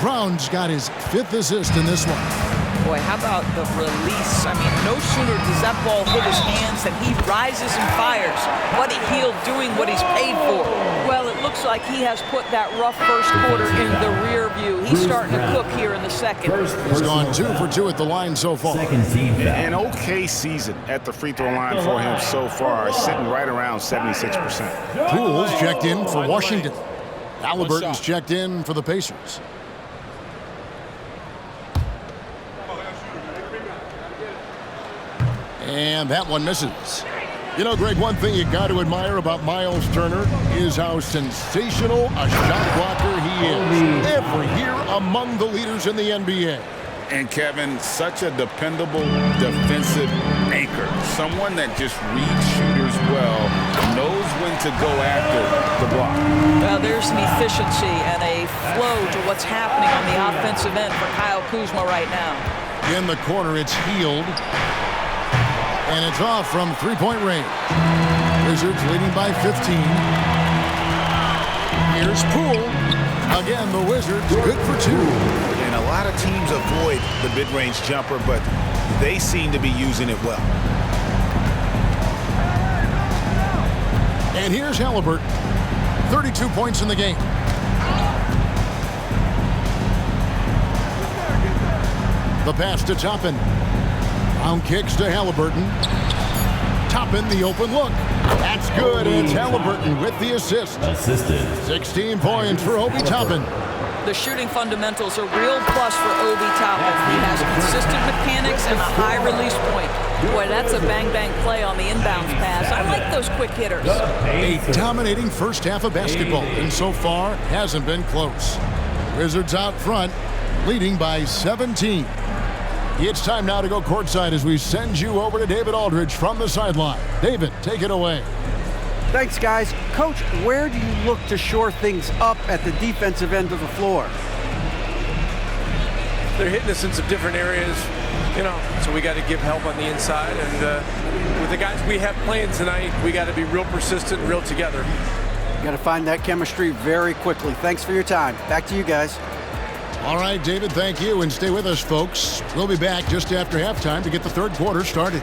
Brown's got his 5th assist in this one. Boy, how about the release? I mean, no sooner does that ball hit his hands than he rises and fires. Buddy Hield doing what he's paid for. Well, it looks like he has put that rough first quarter in the rear view. He's starting to cook here in the second. He's gone 2 for 2 at the line so far. An okay season at the free throw line for him so far, sitting right around 76%. Poole's checked in for Washington. Halliburton's checked in for the Pacers. And that one misses. You know, Greg, one thing you got to admire about Miles Turner is how sensational a shot blocker he is. Every year among the leaders in the NBA. And Kevin, such a dependable defensive anchor. playmaker, someone that just reads shooters well, knows when to go after the block. Well, there's an efficiency and a flow to what's happening on the offensive end for Kyle Kuzma right now. In the corner, it's Healed. And it's off from three-point range. Wizards leading by 15. Here's Poole. Again, the Wizards good for 2. And a lot of teams avoid the mid-range jumper, but they seem to be using it well. And here's Halliburton. 32 points in the game. The pass to Toppin. Round kicks to Halliburton. Toppin, the open look. That's good, and it's Halliburton with the assist. 16 points for Obi Toppin. The shooting fundamentals are real plus for Obi Toppin. He has consistent mechanics and a high release point. Boy, that's a bang-bang play on the inbounds pass. I like those quick hitters. A dominating first half of basketball, and so far hasn't been close. Wizards out front, leading by 17. It's time now to go courtside as we send you over to David Aldridge from the sideline. David, take it away. Thanks, guys. Coach, where do you look to shore things up at the defensive end of the floor? They're hitting us in some different areas, so we got to give help on the inside. And with the guys we have playing tonight, we got to be real persistent, real together. You got to find that chemistry very quickly. Thanks for your time. Back to you guys. All right, David, thank you, and stay with us, folks. We'll be back just after halftime to get the third quarter started.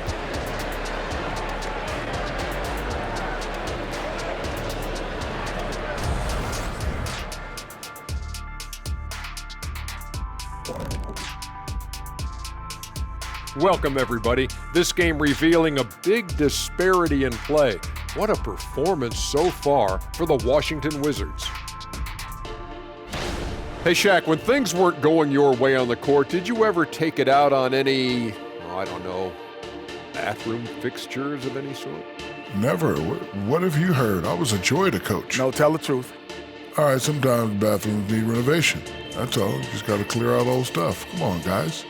Welcome, everybody. This game revealing a big disparity in play. What a performance so far for the Washington Wizards. Hey, Shaq, when things weren't going your way on the court, did you ever take it out on any, bathroom fixtures of any sort? Never. What have you heard? I was a joy to coach. No, tell the truth. All right, sometimes bathrooms need renovation. That's all. You just got to clear out old stuff. Come on, guys.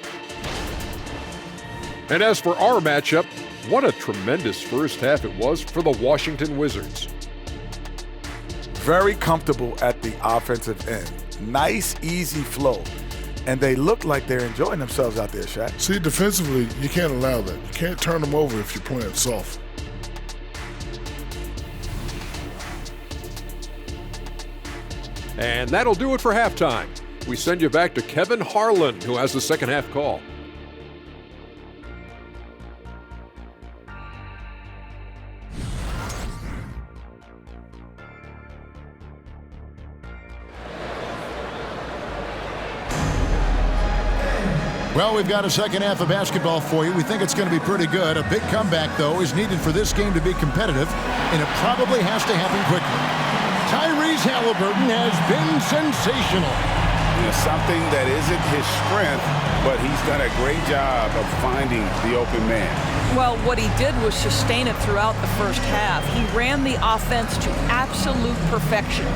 And as for our matchup, what a tremendous first half it was for the Washington Wizards. Very comfortable at the offensive end. Nice, easy flow. And they look like they're enjoying themselves out there, Shaq. See, defensively, you can't allow that. You can't turn them over if you're playing soft. And that'll do it for halftime. We send you back to Kevin Harlan, who has the second half call. Well, we've got a second half of basketball for you. We think it's going to be pretty good. A big comeback, though, is needed for this game to be competitive, and it probably has to happen quickly. Tyrese Halliburton has been sensational. Something that isn't his strength, but he's done a great job of finding the open man. Well, what he did was sustain it throughout the first half. He ran the offense to absolute perfection.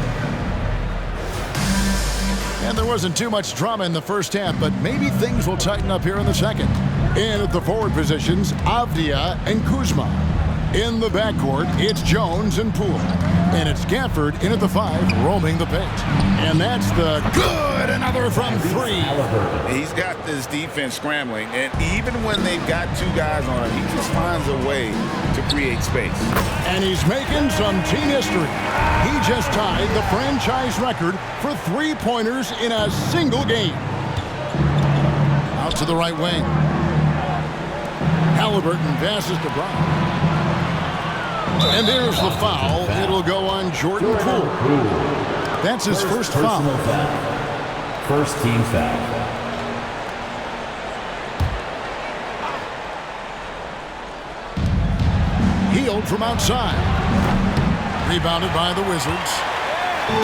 And there wasn't too much drama in the first half, but maybe things will tighten up here in the second. In at the forward positions, Avdia and Kuzma. In the backcourt, it's Jones and Poole. And it's Gafford in at the 5, roaming the paint. And that's the good, another from 3. He's got this defense scrambling, and even when they've got 2 guys on him, he just finds a way to create space. And he's making some team history. He just tied the franchise record for 3-pointers in a single game. Out to the right wing. Halliburton passes to Brown. And there's the foul. It'll go on Jordan Poole. That's his first foul. First team foul. Healed from outside. Rebounded by the Wizards.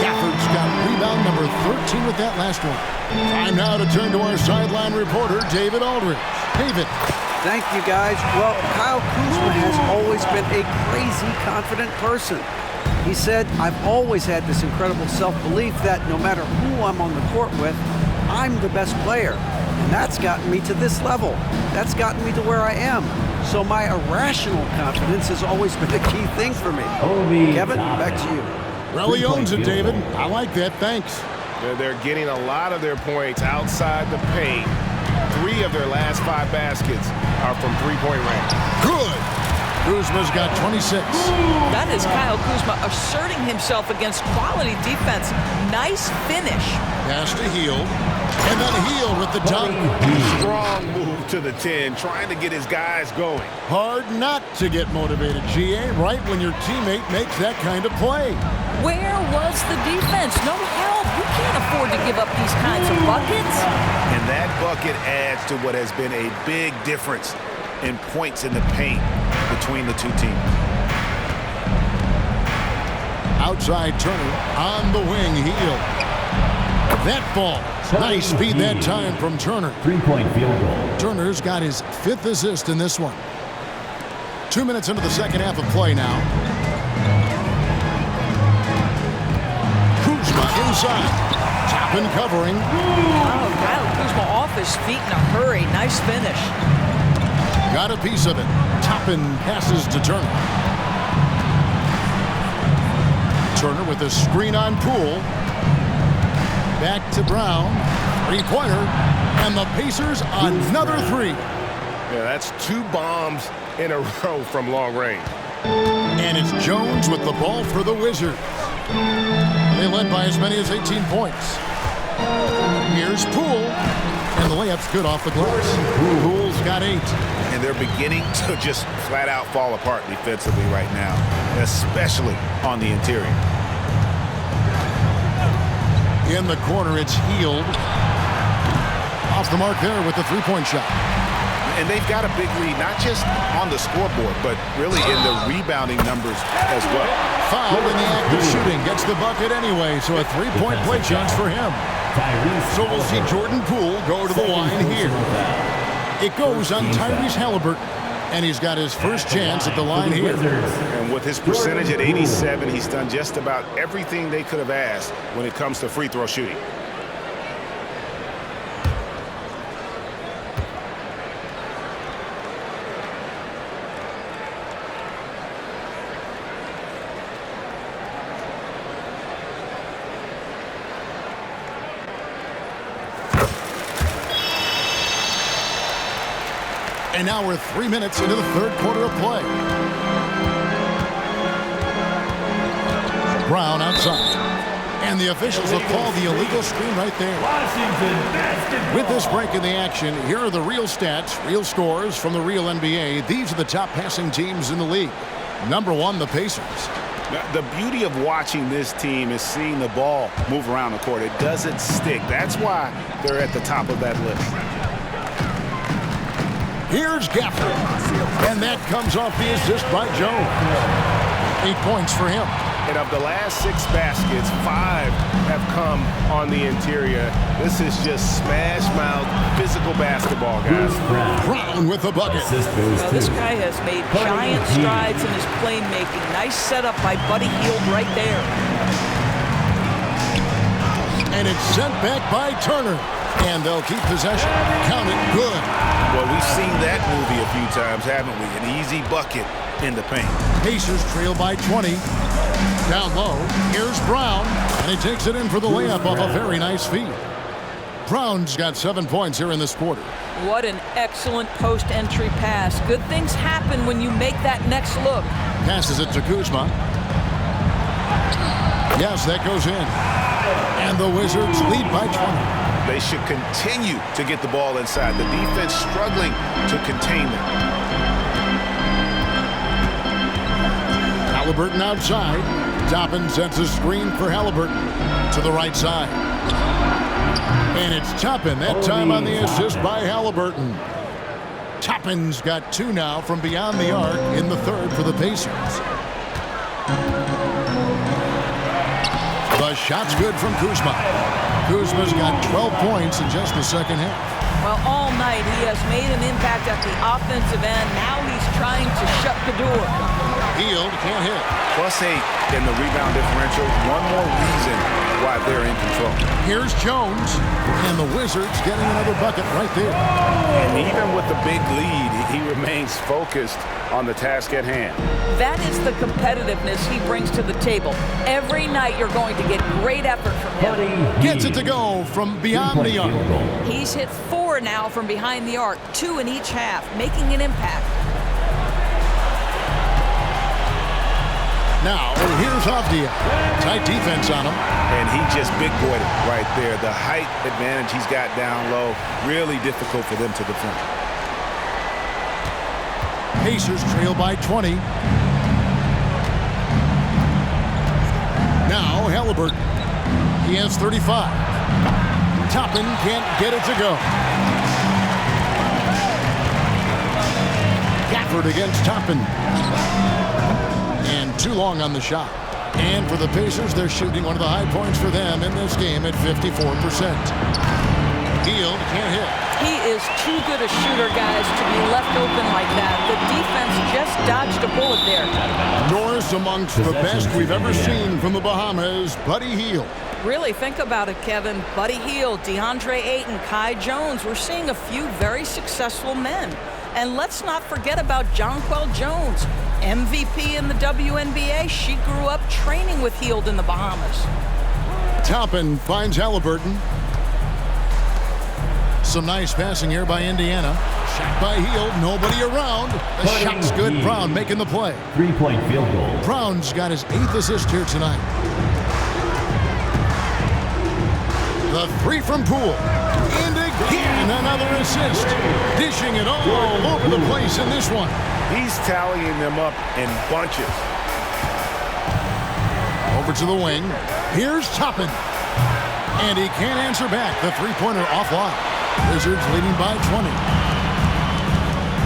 Gafford's got rebound number 13 with that last one. Time now to turn to our sideline reporter, David Aldridge. David. Thank you, guys. Well, Kyle Kuzma has always been a crazy confident person. He said, I've always had this incredible self-belief that no matter who I'm on the court with, I'm the best player. And that's gotten me to this level. That's gotten me to where I am. So my irrational confidence has always been a key thing for me. Kevin, back to you. Really owns it, David. I like that. Thanks. They're getting a lot of their points outside the paint. 3 of their last 5 baskets are from three-point range. Good. Kuzma's got 26. That is Kyle Kuzma asserting himself against quality defense. Nice finish. Pass to Hield. And then Hield with the dunk. Strong move to the 10, trying to get his guys going. Hard not to get motivated, GA, right when your teammate makes that kind of play. Where was the defense? No help. You can't afford to give up these kinds of buckets. And that bucket adds to what has been a big difference in points in the paint between the two teams. Outside Turner on the wing, Hield. That falls. Nice speed that time from Turner. 3-point field goal. Turner's got his 5th assist in this one. 2 minutes into the second half of play now. Kuzma inside. Toppin covering. Oh, Kyle Kuzma off his feet in a hurry. Nice finish. Got a piece of it. Toppin passes to Turner. Turner with a screen on Poole. Back to Brown. 3-pointer. And the Pacers another 3. Yeah, that's 2 bombs in a row from long range. And it's Jones with the ball for the Wizards. They led by as many as 18 points. Here's Poole. And the layup's good off the glass. Poole's got 8. And they're beginning to just flat out fall apart defensively right now, especially on the interior. In the corner, it's Hield. Off the mark there with the 3-point shot. And they've got a big lead, not just on the scoreboard, but really in the rebounding numbers as well. Foul in the act of shooting. Gets the bucket anyway, so a 3-point play chance for him. So we'll see Jordan Poole go to the line here. It goes on Tyrese Halliburton, and he's got his first chance at the line here. And with his percentage at 87, he's done just about everything they could have asked when it comes to free throw shooting. And now we're 3 minutes into the third quarter of play. Brown outside. And the officials have called the illegal screen right there. Washington basketball. With this break in the action, here are the real stats, real scores from the real NBA. These are the top passing teams in the league. Number 1, the Pacers. The beauty of watching this team is seeing the ball move around the court. It doesn't stick. That's why they're at the top of that list. Here's Gafford. And that comes off the assist by Jones. 8 points for him. And of the last 6 baskets, 5 have come on the interior. This is just smash-mouth physical basketball, guys. Brown with the bucket. Well, this guy has made giant strides in his playmaking. Nice setup by Buddy Hield right there. And it's sent back by Turner. And they'll keep possession. Count it good. Well, we've seen that movie a few times, haven't we? An easy bucket in the paint. Pacers trail by 20. Down low, here's Brown, and he takes it in for the layup off a very nice feed. Brown's got 7 points here in this quarter. What an excellent post-entry pass. Good things happen when you make that next look. Passes it to Kuzma. Yes, that goes in. And the Wizards lead by 20. They should continue to get the ball inside. The defense struggling to contain them. Halliburton outside. Toppin sets a screen for Halliburton to the right side. And it's Toppin, that time on the assist by Halliburton. Toppin's got 2 now from beyond the arc in the third for the Pacers. The shot's good from Kuzma. Kuzma's got 12 points in just the second half. Well, all night he has made an impact at the offensive end. Now he's trying to shut the door. Hield can't hit. +8 in the rebound differential. One more reason why they're in control. Here's Jones, and the Wizards getting another bucket right there. And even with the big lead, he remains focused on the task at hand. That is the competitiveness he brings to the table. Every night you're going to get great effort from him. Gets it to go from beyond the arc. He's hit 4 now from behind the arc, 2 in each half, making an impact. Now, here's Avdia. Tight defense on him. And he just big-boyed it right there. The height advantage he's got down low, really difficult for them to defend. Pacers trail by 20. Now, Halliburton. He has 35. Toppin can't get it to go. Gafford against Toppin. And too long on the shot. And for the Pacers, they're shooting one of the high points for them in this game at 54%. Hield can't hit. He is too good a shooter, guys, to be left open like that. The defense just dodged a bullet there. Norris amongst the best we've ever seen from the Bahamas, Buddy Hield. Really, think about it, Kevin. Buddy Hield, DeAndre Ayton, Kai Jones. We're seeing a few very successful men. And let's not forget about Jonquel Jones, MVP in the WNBA. She grew up training with Hield in the Bahamas. Toppin finds Halliburton. Some nice passing here by Indiana. Shot by Hield, nobody around. The shot's good. Brown making the play. 3-point field goal. Brown's got his 8th assist here tonight. The 3 from Poole. And again, another assist. Dishing it all over the place in this one. He's tallying them up in bunches. Over to the wing. Here's Toppin. And he can't answer back. The three-pointer offline. Wizards leading by 20.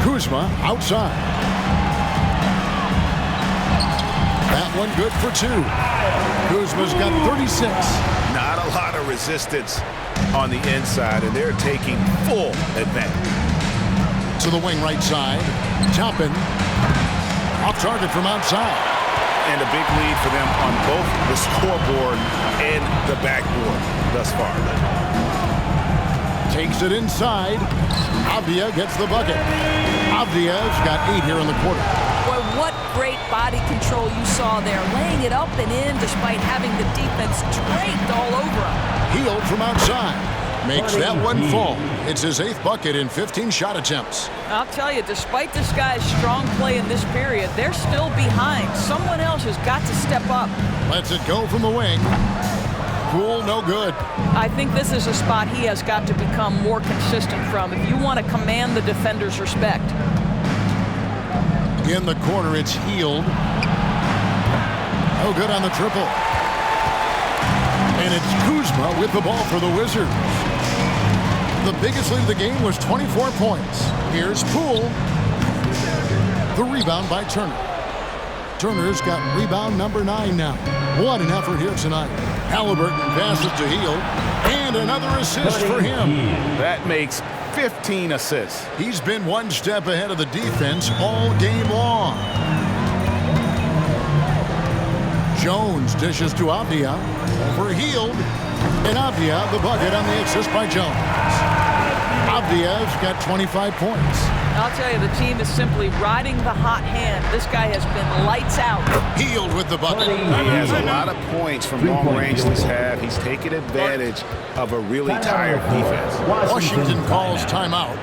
Kuzma outside. That one good for 2. Kuzma's got 36. Not a lot of resistance on the inside, and they're taking full advantage. To the wing right side. Toppin. Off target from outside. And a big lead for them on both the scoreboard and the backboard thus far. Takes it inside. Avdia gets the bucket. Avdia's got 8 here in the quarter. Boy, what great body control you saw there. Laying it up and in despite having the defense draped all over him. Hield from outside. Makes that one fall. It's his 8th bucket in 15 shot attempts. I'll tell you, despite this guy's strong play in this period, they're still behind. Someone else has got to step up. Lets it go from the wing. Poole, no good. I think this is a spot he has got to become more consistent from if you want to command the defender's respect. In the corner, it's Hield. No good on the triple. And it's Kuzma with the ball for the Wizards. The biggest lead of the game was 24 points. Here's Poole. The rebound by Turner. Turner's got rebound number 9 now. What an effort here tonight. Halliburton passes to Hield. And another assist for him. That makes 15 assists. He's been one step ahead of the defense all game long. Jones dishes to Avdia. Over Hield. And Avdia, the bucket on the assist by Jones. Avdia's got 25 points. I'll tell you, the team is simply riding the hot hand. This guy has been lights out. Hield with the bucket. He has a lot of points from long range this half. He's taken advantage of a really tired defense. Washington calls timeout.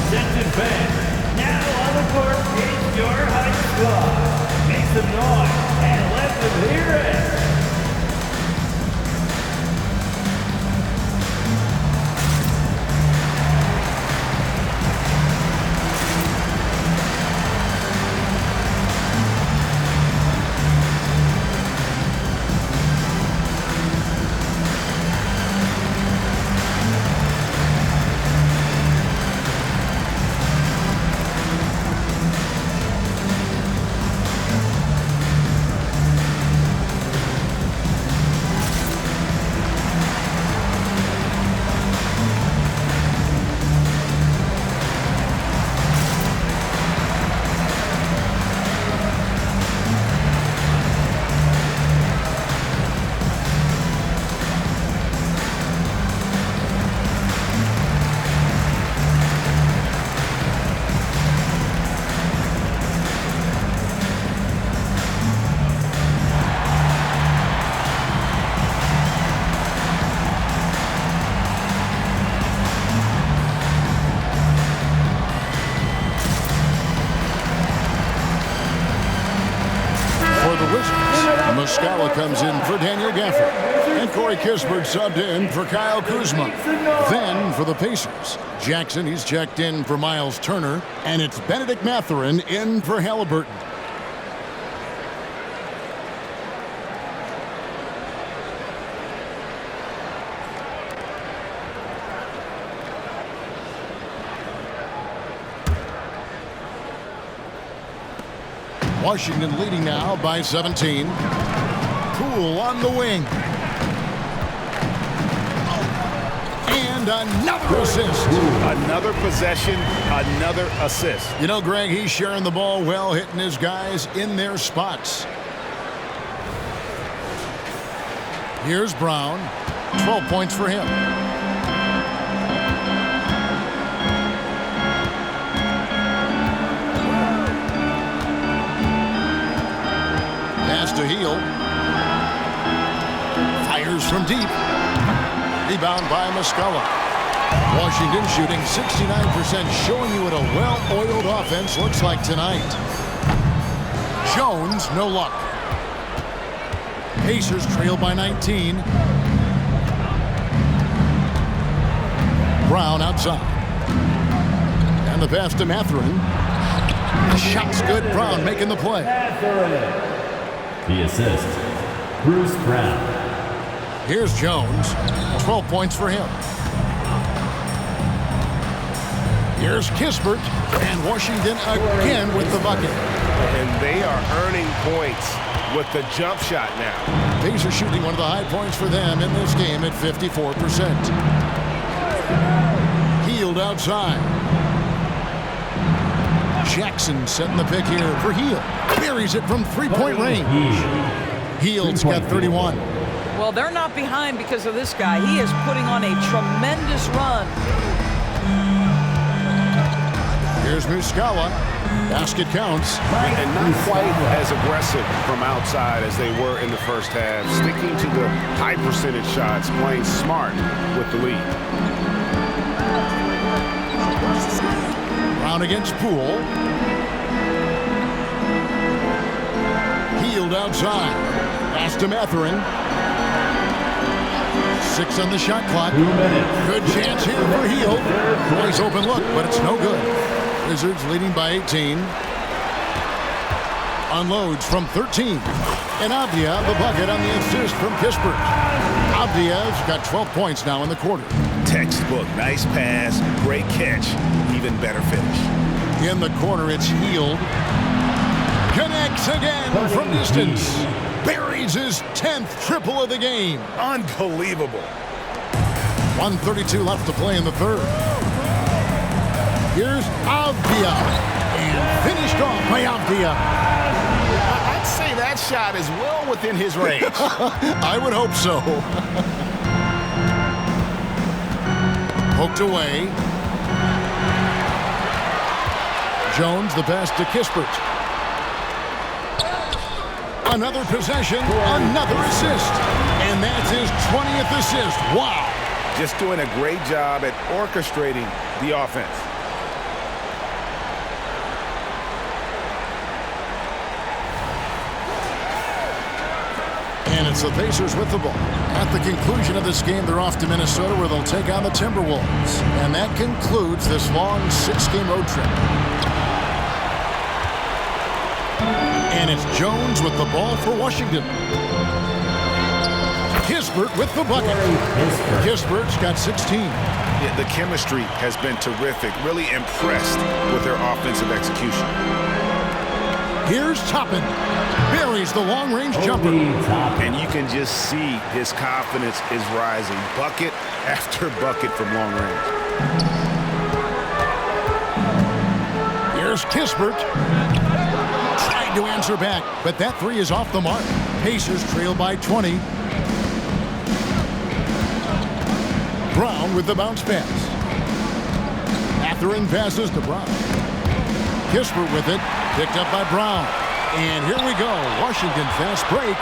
Attention fans, now on the court is your high squad. Make some noise and let them hear it. Muscala comes in for Daniel Gafford. And Corey Kispert subbed in for Kyle Kuzma. Then for the Pacers, Jackson, he's checked in for Miles Turner. And it's Benedict Mathurin in for Halliburton. Washington leading now by 17. Poole on the wing. And another assist. Another possession, another assist. You know, Greg, he's sharing the ball well, hitting his guys in their spots. Here's Brown. 12 points for him. To Heel. Fires from deep. Rebound by Muscala. Washington shooting 69%, showing you what a well-oiled offense looks like tonight. Jones, no luck. Pacers trail by 19. Brown outside. And the pass to Mathurin. The shot's good. Brown making the play. The assist, Bruce Brown. Here's Jones. 12 points for him. Here's Kispert. And Washington again with the bucket. And they are earning points with the jump shot now. Pacers shooting one of the high points for them in this game at 54%. Healed outside. Jackson setting the pick here for Heel. Buries it from three-point range. Heald's got 31. Well, they're not behind because of this guy. He is putting on a tremendous run. Here's Muscala. Basket counts. And not quite as aggressive from outside as they were in the first half. Sticking to the high percentage shots, playing smart with the lead. Brown against Poole. Healed outside. Pass to Mathurin. 6 on the shot clock. Good chance here for Heel. Nice open look, but it's no good. Wizards leading by 18. Unloads from 13. And Avdia the bucket on the assist from Kispert. Avdia's got 12 points now in the quarter. Textbook, nice pass, great catch, even better finish. In the corner, it's Healed. Connects again from distance. Buries his 10th triple of the game. Unbelievable. 1:32 left to play in the third. Here's Avdia. And finished off by Avdia. I'd say that shot is well within his range. I would hope so. Poked away. Jones, the pass to Kispert. Another possession, another assist. And that's his 20th assist. Wow. Just doing a great job at orchestrating the offense. And it's the Pacers with the ball. At the conclusion of this game, they're off to Minnesota where they'll take on the Timberwolves. And that concludes this long 6-game road trip. And it's Jones with the ball for Washington. Kispert with the bucket. Kispert's got 16. Yeah, the chemistry has been terrific. Really impressed with their offensive execution. Here's Toppin. Buries the long-range jumper. And you can just see his confidence is rising. Bucket after bucket from long range. Here's Kispert. Tried to answer back, but that three is off the mark. Pacers trail by 20. Brown with the bounce pass. Mathurin passes to Brown. Kispert with it. Picked up by Brown. And here we go. Washington fast break.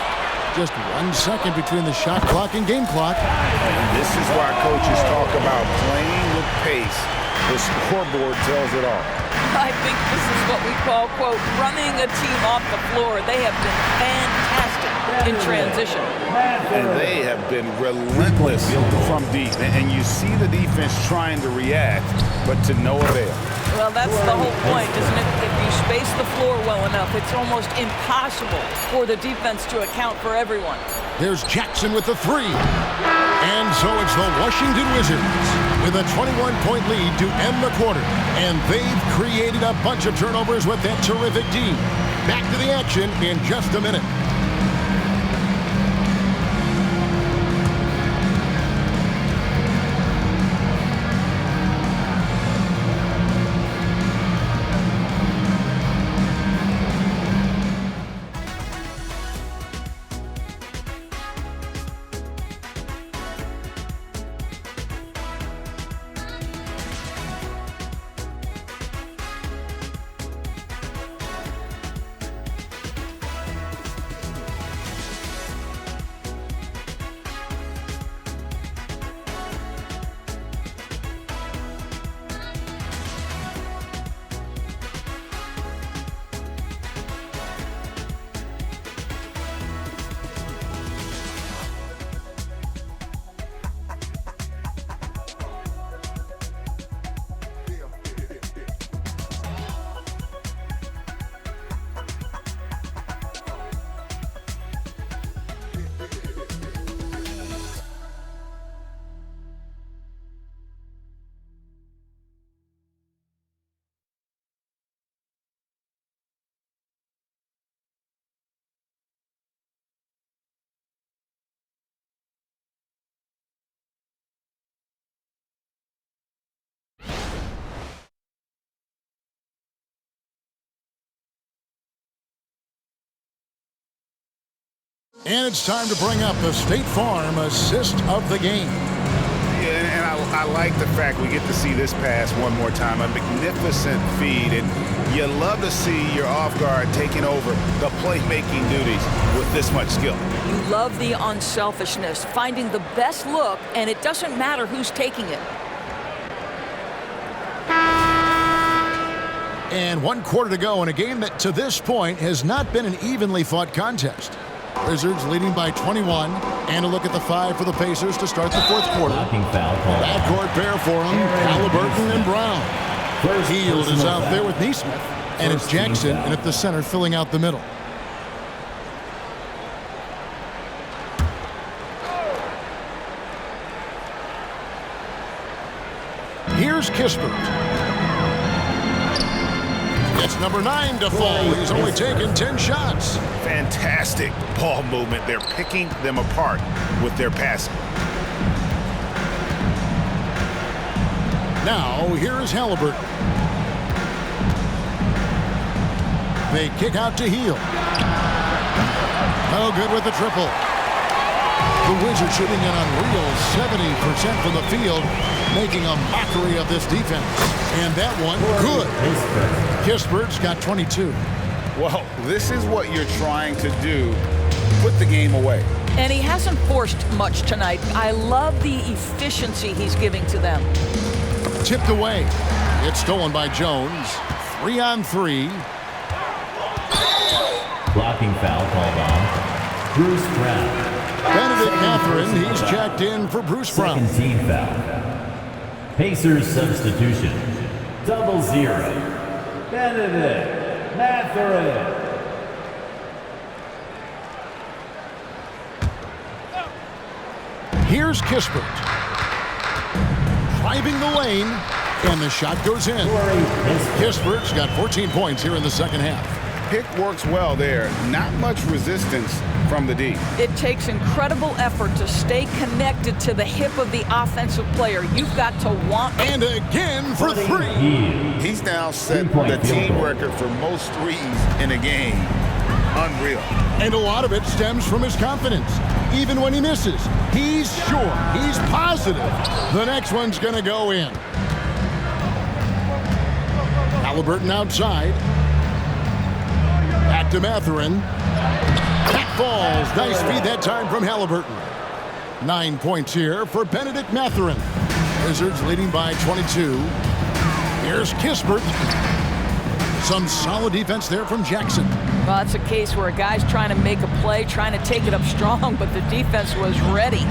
Just 1 second between the shot clock and game clock. And this is why coaches talk about playing with pace. The scoreboard tells it all. I think this is what we call, quote, running a team off the floor. They have been fantastic in transition. And they have been relentless from deep. And you see the defense trying to react, but to no avail. Well, that's the whole point, isn't it? If you space the floor well enough, it's almost impossible for the defense to account for everyone. There's Jackson with the three. And so it's the Washington Wizards with a 21-point lead to end the quarter. And they've created a bunch of turnovers with that terrific team. Back to the action in just a minute. And it's time to bring up the State Farm assist of the game. Yeah, and I like the fact we get to see this pass one more time. A magnificent feed, and you love to see your off guard taking over the playmaking duties with this much skill. You love the unselfishness, finding the best look, and it doesn't matter who's taking it. And 1 quarter to go in a game that to this point has not been an evenly fought contest. Wizards leading by 21. And a look at the 5 for the Pacers to start the fourth quarter. Backcourt pair for them, Halliburton and Brown. Hield is out there with Neesmith. And it's Jackson in at the center filling out the middle. Here's Kispert. It's number 9 to fall. He's only taken 10 shots. Fantastic ball movement. They're picking them apart with their passing. Now, here is Halliburton. They kick out to Hield. Oh, good with the triple. The Wizards shooting an unreal 70% from the field, making a mockery of this defense. And that one, good. Kispert's got 22. Well, this is what you're trying to do. Put the game away. And he hasn't forced much tonight. I love the efficiency he's giving to them. Tipped away. It's stolen by Jones. 3 on 3. Blocking foul called on Bruce Brown. Benedict Mathurin, he's checked in for Bruce Brown. Second team foul. Pacers substitution. 0-0. Benedict Mathurin. Here's Kispert. Driving the lane, and the shot goes in. Kispert's got 14 points here in the second half. Pick works well there. Not much resistance from the D. It takes incredible effort to stay connected to the hip of the offensive player. You've got to want. And again for 3. He's now set the team record for most threes in a game. Unreal. And a lot of it stems from his confidence. Even when he misses, he's sure, he's positive the next one's going to go in. Halliburton outside. Back to Mathurin. That falls. Nice feed that time from Halliburton. 9 points here for Benedict Mathurin. Wizards leading by 22. Here's Kispert. Some solid defense there from Jackson. Well, that's a case where a guy's trying to make a play, trying to take it up strong, but the defense was ready.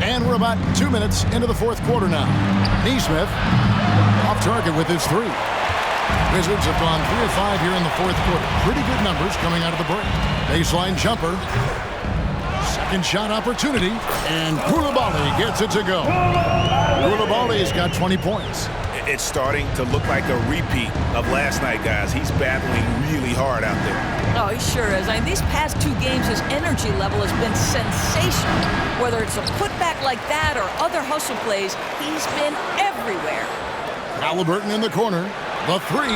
And we're about 2 minutes into the fourth quarter now. Neesmith off target with his three. Wizards have gone 3 of 5 here in the fourth quarter. Pretty good numbers coming out of the break. Baseline jumper. Second shot opportunity. And Koulibaly gets it to go. Koulibaly's got 20 points. It's starting to look like a repeat of last night, guys. He's battling really hard out there. Oh, he sure is. I mean, these past 2 games, his energy level has been sensational. Whether it's a putback like that or other hustle plays, he's been everywhere. Halliburton in the corner. The three.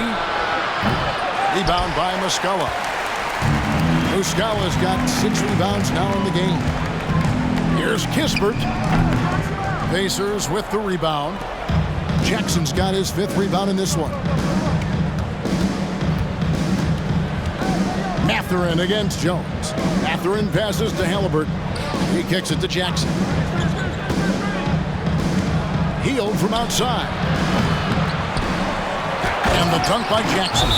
Rebound by Muscala. Muscala's got 6 rebounds now in the game. Here's Kispert. Pacers with the rebound. Jackson's got his 5th rebound in this one. Mathurin against Jones. Mathurin passes to Halliburton. He kicks it to Jackson. Healed from outside. And the dunk by Jackson.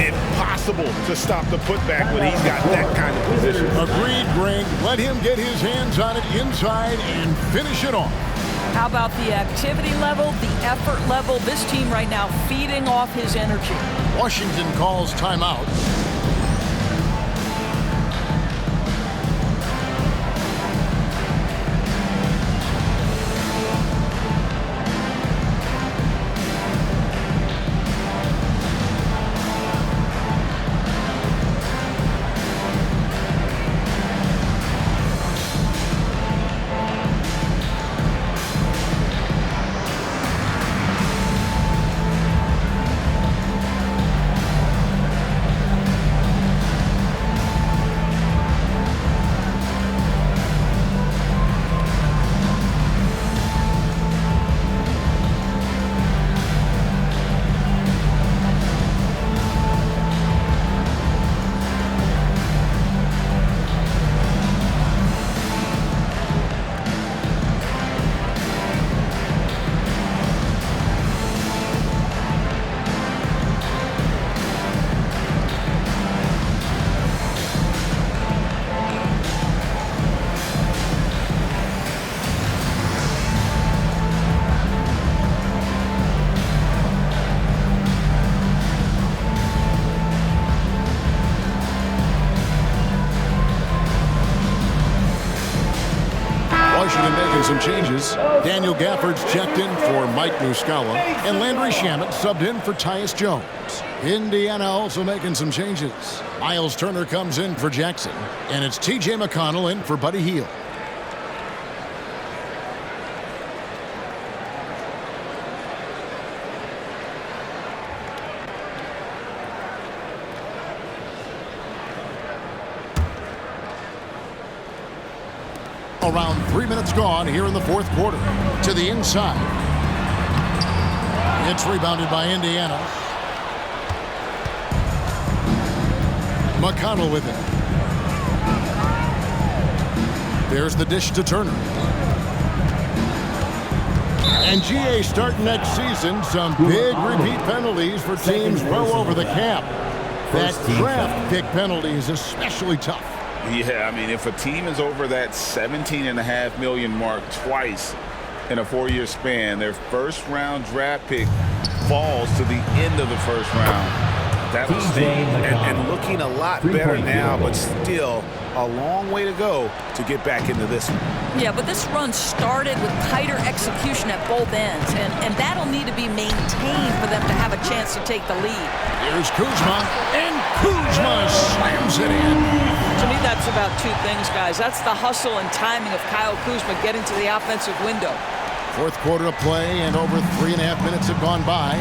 Impossible to stop the putback when he's got that kind of position. Agreed, Greg. Let him get his hands on it inside and finish it off. How about the activity level, the effort level? This team right now feeding off his energy. Washington calls timeout. Washington making some changes. Daniel Gafford's checked in for Mike Muscala, and Landry Shamet subbed in for Tyus Jones. Indiana also making some changes. Miles Turner comes in for Jackson, and it's T.J. McConnell in for Buddy Hield. Around 3 minutes gone here in the fourth quarter. To the inside. It's rebounded by Indiana. McConnell with it. There's the dish to Turner. And GA starting next season, some big repeat penalties for teams well over the cap. That draft pick penalty is especially tough. Yeah, I mean, if a team is over that $17.5 million mark twice in a 4-year span, their first-round draft pick falls to the end of the first round. That was and looking a lot better now, but still a long way to go to get back into this one. Yeah, but this run started with tighter execution at both ends, and that'll need to be maintained for them to have a chance to take the lead. Here's Kuzma, and Kuzma slams it in. To me, that's about 2 things, guys. That's the hustle and timing of Kyle Kuzma getting to the offensive window. Fourth quarter of play, and over 3.5 minutes have gone by.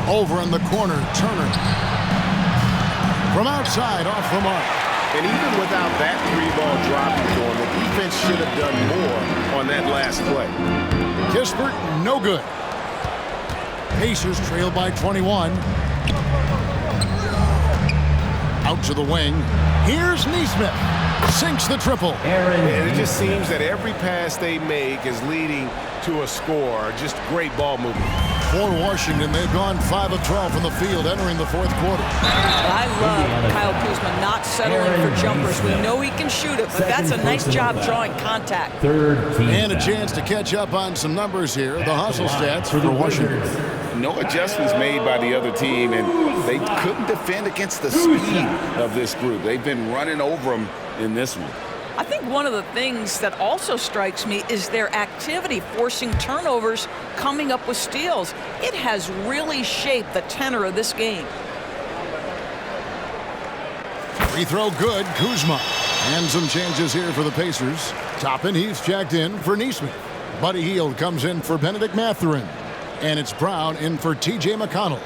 Over in the corner, Turner. From outside, off the mark. And even without that 3-ball dropping for him, the defense should have done more on that last play. Kispert, no good. Pacers trail by 21. Out to the wing. Here's Neesmith. sinks the triple. And it just seems that every pass they make is leading to a score. Just great ball movement. For Washington, they've gone 5 of 12 from the field entering the fourth quarter. I love Kyle Kuzma not settling for jumpers. We know he can shoot it, but that's a nice job drawing contact. And a chance to catch up on some numbers here. The hustle stats for Washington. No adjustments made by the other team, and they couldn't defend against the speed of this group. They've been running over them in this one. I think one of the things that also strikes me is their activity, forcing turnovers, coming up with steals. It has really shaped the tenor of this game. Free throw good, Kuzma. And some changes here for the Pacers. Toppin, he's checked in for Neesmith. Buddy Hield comes in for Benedict Mathurin. And it's Brown in for T.J. McConnell.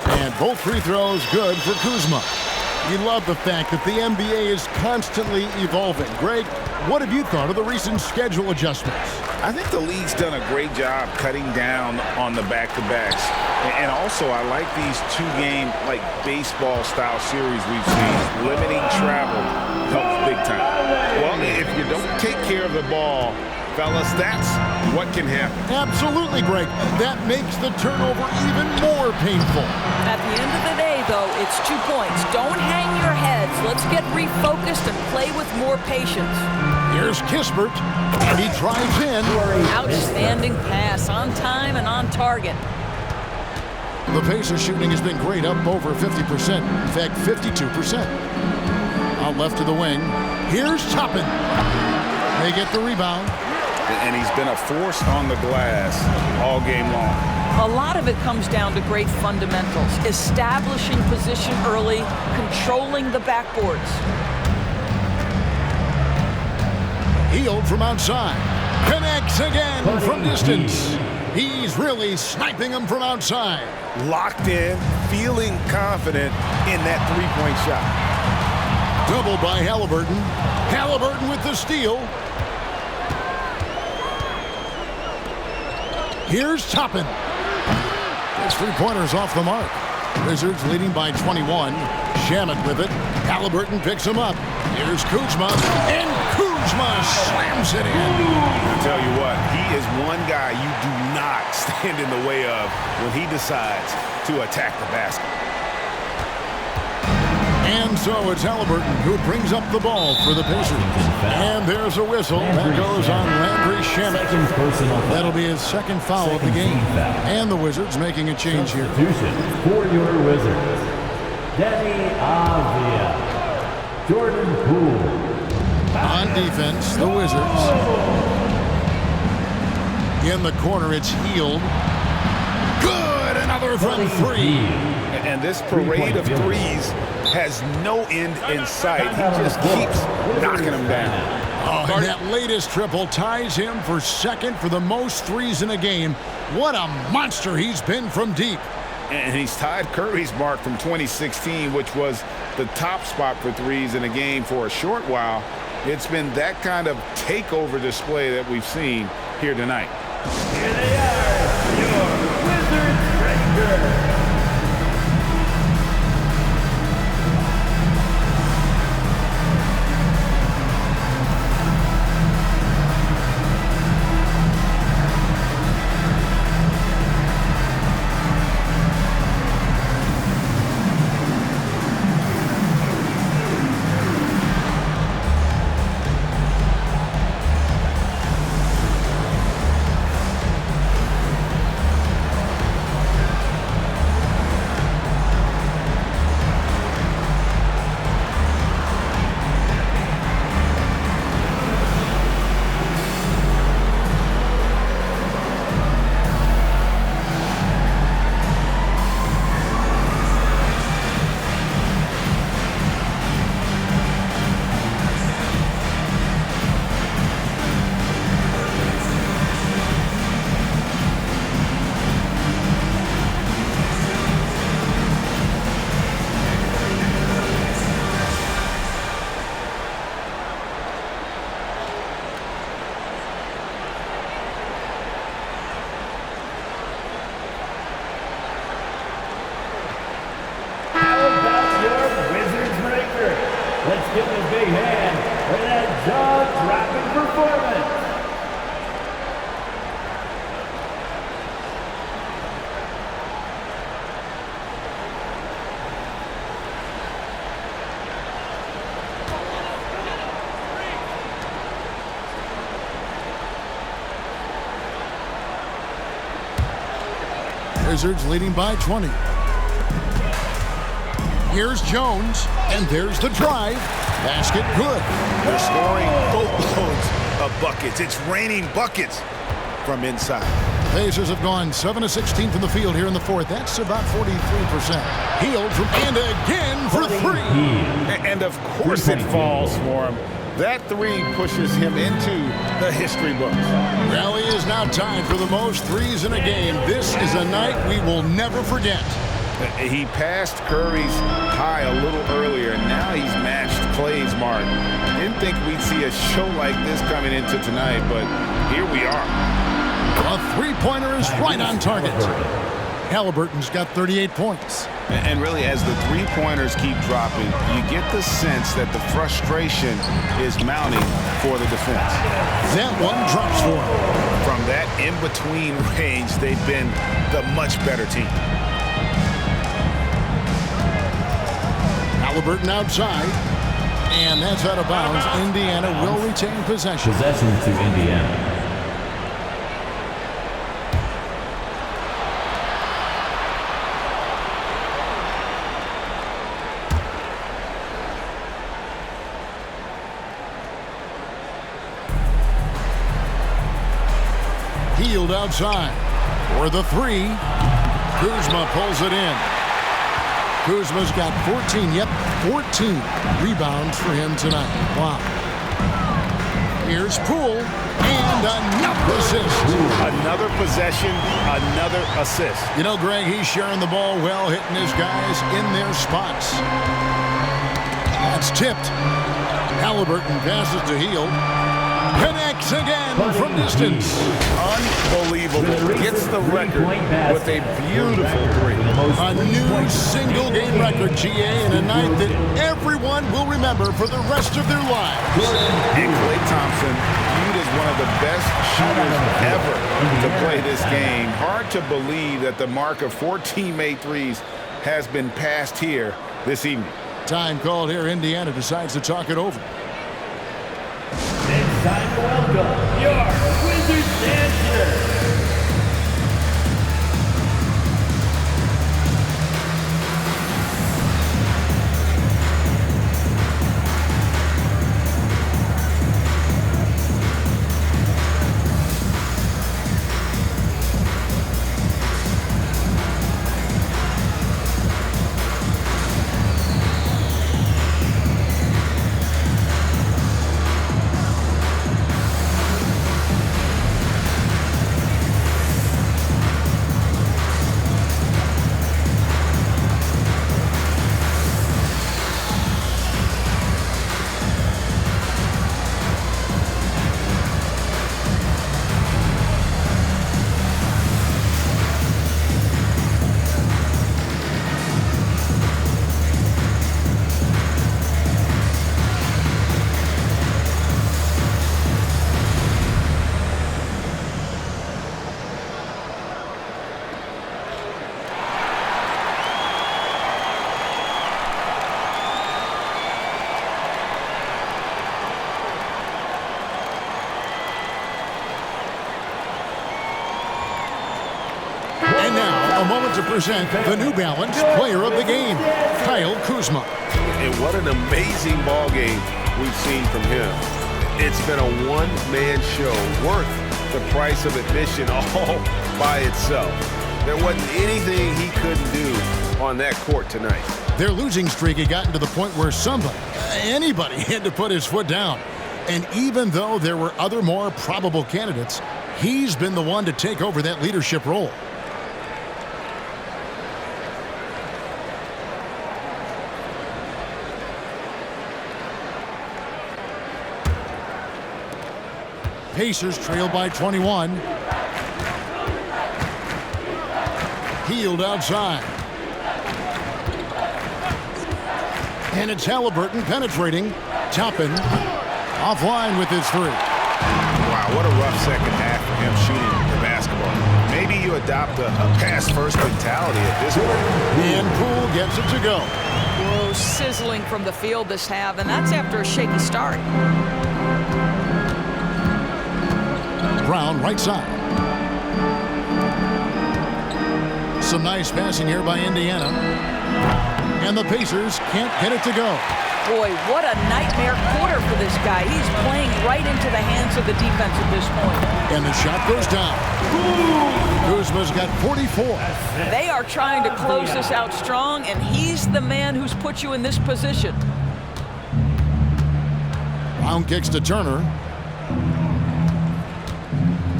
And both free throws good for Kuzma. You love the fact that the NBA is constantly evolving. Greg, what have you thought of the recent schedule adjustments? I think the league's done a great job cutting down on the back-to-backs. And also, I like these two-game, like, baseball-style series we've seen. Limiting travel helps big time. Well, if you don't take care of the ball, fellas, that's what can happen. Absolutely, Greg. That makes the turnover even more painful. At the end of the day, though, it's 2 points. Don't hang your heads. Let's get refocused and play with more patience. Here's Kispert. He drives in. Outstanding pass, on time and on target. The Pacers shooting has been great, up over 50%. In fact, 52%. Out left to the wing. Here's Toppin. They get the rebound. And he's been a force on the glass all game long. A lot of it comes down to great fundamentals, establishing position early, controlling the backboards. Hield from outside. Connects again from distance. He's really sniping them from outside. Locked in, feeling confident in that three-point shot. Double by Halliburton. Halliburton with the steal. Here's Toppin. His three-pointers off the mark. Wizards leading by 21. Shamet with it. Halliburton picks him up. Here's Kuzma. And Kuzma slams it in. I tell you what, he is one guy you do not stand in the way of when he decides to attack the basket. And so it's Halliburton who brings up the ball for the Pacers. And there's a whistle that goes on Landry Shamet. That'll be his second foul of the game. And the Wizards making a change here. For your Wizards, Deni Avdija, Jordan Poole. On defense, the Wizards. In the corner, it's Hield. Good, another from three. And this parade of threes has no end in sight. He just keeps knocking them down. Oh, and that latest triple ties him for second for the most threes in a game. What a monster he's been from deep. And he's tied Curry's mark from 2016, which was the top spot for threes in a game for a short while. It's been that kind of takeover display that we've seen here tonight. Here they are, your Wizards Rangers. Let's give him a big hand for that jaw-dropping performance. Wizards leading by 20. Here's Jones, and there's the drive. Basket good. They're scoring boatloads of buckets. It's raining buckets from inside. Pacers have gone 7 of 16 from the field here in the fourth. That's about 43%. Healed from and again for three. And of course it falls for him. That three pushes him into the history books. Rally is now tied for the most threes in a game. This is a night we will never forget. He passed Curry's high a little earlier, and now he's matched Clay's mark. Didn't think we'd see a show like this coming into tonight, but here we are. A three-pointer is right on target. Halliburton's got 38 points. And really, as the three-pointers keep dropping, you get the sense that the frustration is mounting for the defense. That one drops for him. From that in-between range, they've been the much better team. Halliburton outside, and that's out of bounds. Indiana will retain possession. Possession to Indiana. Healed outside for the three. Kuzma pulls it in. Kuzma's got 14 rebounds for him tonight. Wow. Here's Poole, and another assist. Another possession, another assist. You know, Greg, he's sharing the ball well, hitting his guys in their spots. That's tipped. Halliburton passes to Hield. Connects again from distance. Unbelievable. Gets the record with a beautiful three. A new single-game record, GA, in a night that everyone will remember for the rest of their lives. And Klay Thompson, viewed as one of the best shooters ever to play this game. Hard to believe that the mark of 14 made threes has been passed here this evening. Time called here. Indiana decides to talk it over. It's time to welcome your Wizards dancer. A moment to present the New Balance Player of the Game, Kyle Kuzma. And what an amazing ball game we've seen from him. It's been a one-man show worth the price of admission all by itself. There wasn't anything he couldn't do on that court tonight. Their losing streak had gotten to the point where anybody had to put his foot down. And even though there were other more probable candidates, he's been the one to take over that leadership role. Pacers trail by 21. Hield outside. And it's Halliburton penetrating. Toppin offline with his three. Wow, what a rough second half for him shooting the basketball. Maybe you adopt a pass-first mentality at this point. And Poole gets it to go. Whoa, sizzling from the field this half, and that's after a shaky start. Brown right side. Some nice passing here by Indiana. And the Pacers can't get it to go. Boy, what a nightmare quarter for this guy. He's playing right into the hands of the defense at this point. And the shot goes down. Kuzma's got 44. They are trying to close this out strong, and he's the man who's put you in this position. Brown kicks to Turner.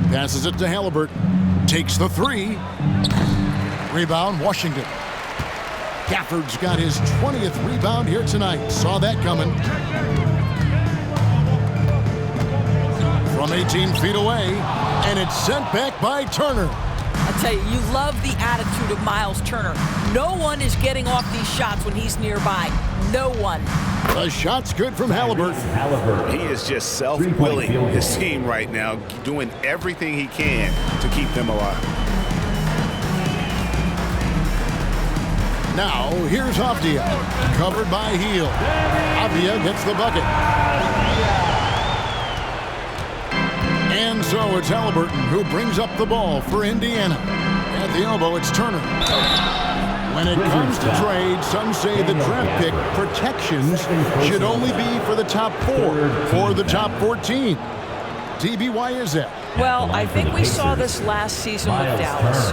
Passes it to Halliburton. Takes the three. Rebound, Washington. Gafford's got his 20th rebound here tonight. Saw that coming. From 18 feet away, and it's sent back by Turner. I tell you love the attitude of Miles Turner. No one is getting off these shots when he's nearby. No one. The shot's good from Halliburton. He is just self-willing his team right now, doing everything he can to keep them alive. Now, here's Avdia, covered by Hield. Avdia gets the bucket. And so it's Halliburton who brings up the ball for Indiana. At the elbow, it's Turner. When it comes to trade, some say the draft pick protections should only be for the top 4 or the top 14. DB, why is that? Well, I think we saw this last season with Dallas.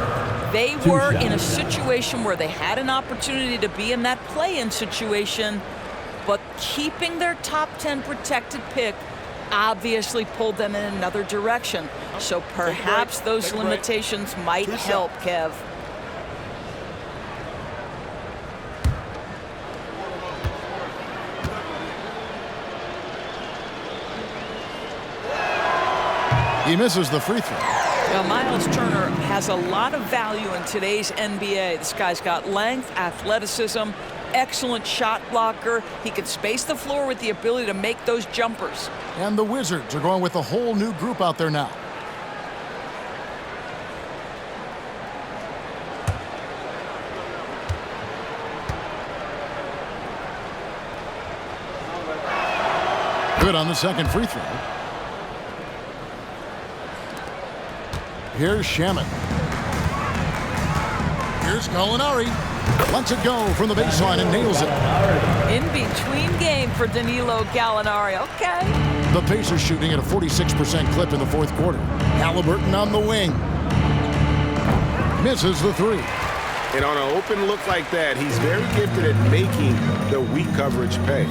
They were in a situation where they had an opportunity to be in that play-in situation, but keeping their top 10 protected pick obviously pulled them in another direction. So perhaps those limitations might help, Kev. He misses the free throw. Now, Miles Turner has a lot of value in today's NBA. This guy's got length, athleticism, excellent shot blocker. He can space the floor with the ability to make those jumpers. And the Wizards are going with a whole new group out there now. Good on the second free throw. Here's Shamet. Here's Gallinari. Lets it go from the baseline and nails it. In between game for Danilo Gallinari. Okay. The Pacers shooting at a 46% clip in the fourth quarter. Halliburton on the wing. Misses the three. And on an open look like that, he's very gifted at making the weak coverage pay.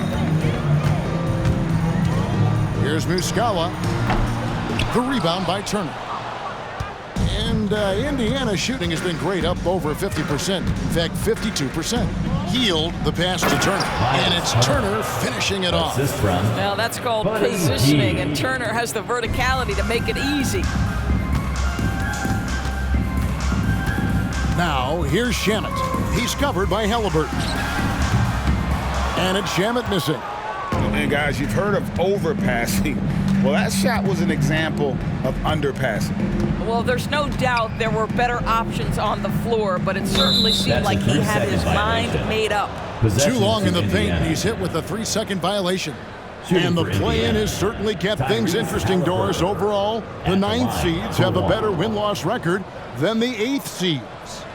Here's Muscala. The rebound by Turner. And Indiana's shooting has been great, up over 50%. In fact, 52%. Hield the pass to Turner. And it's Turner finishing it off. Now that's called positioning, and Turner has the verticality to make it easy. Now, here's Shamet. He's covered by Halliburton. And it's Shamet missing. And guys, you've heard of overpassing. Well, that shot was an example of underpassing. Well, there's no doubt there were better options on the floor, but it certainly seemed like he had his mind made up. Too long in the paint, and he's hit with a 3-second violation. And the play-in has certainly kept things interesting, Doris. Overall, the 9th seeds have a better win-loss record than the 8th seeds.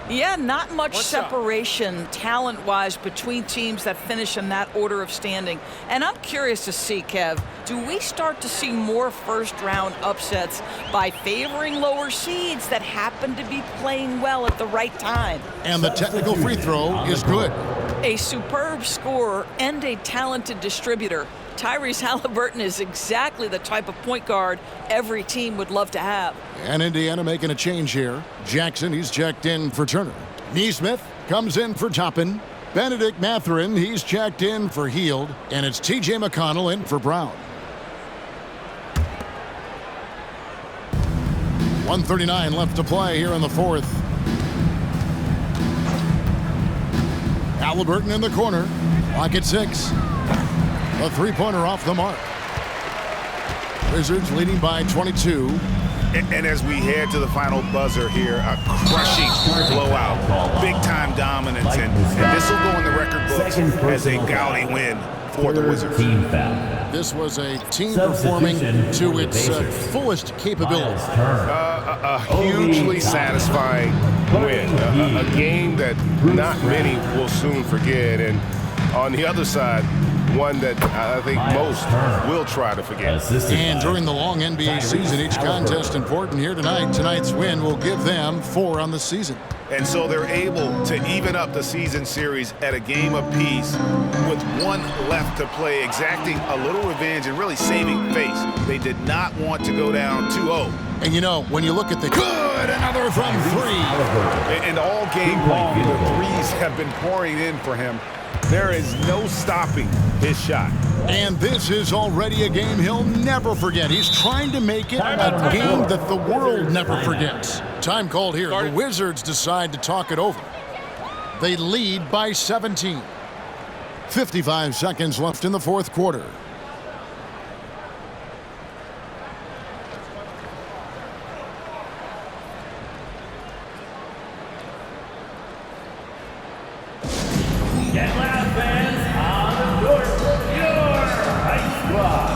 Yeah, not much separation talent-wise between teams that finish in that order of standing. And I'm curious to see, Kev, do we start to see more first-round upsets by favoring lower seeds that happen to be playing well at the right time? And the technical free throw is good. A superb scorer and a talented distributor. Tyrese Halliburton is exactly the type of point guard every team would love to have. And Indiana making a change here. Jackson, he's checked in for Turner. Neesmith comes in for Toppin. Benedict Mathurin, he's checked in for Hield. And it's T.J. McConnell in for Brown. 1:39 left to play here in the fourth. Halliburton in the corner. Clock at 6. A three-pointer off the mark. Wizards leading by 22. And as we head to the final buzzer here, a crushing blowout, big-time dominance, and this will go in the record books as a gaudy win for the Wizards. This was a team performing to its fullest capability. A hugely satisfying win, a game that not many will soon forget, and on the other side, one that I think most will try to forget. And during the long NBA season, each contest important here tonight. Tonight's win will give them 4 on the season. And so they're able to even up the season series at a game apiece with one left to play, exacting a little revenge and really saving face. They did not want to go down 2-0. And you know, when you look at the good, another from 3. And all game long, the threes have been pouring in for him. There is no stopping his shot. And this is already a game he'll never forget. He's trying to make it a game that the world never forgets. Time called here. The Wizards decide to talk it over. They lead by 17. 55 seconds left in the fourth quarter. Get loud, fans, on the court, your high squad.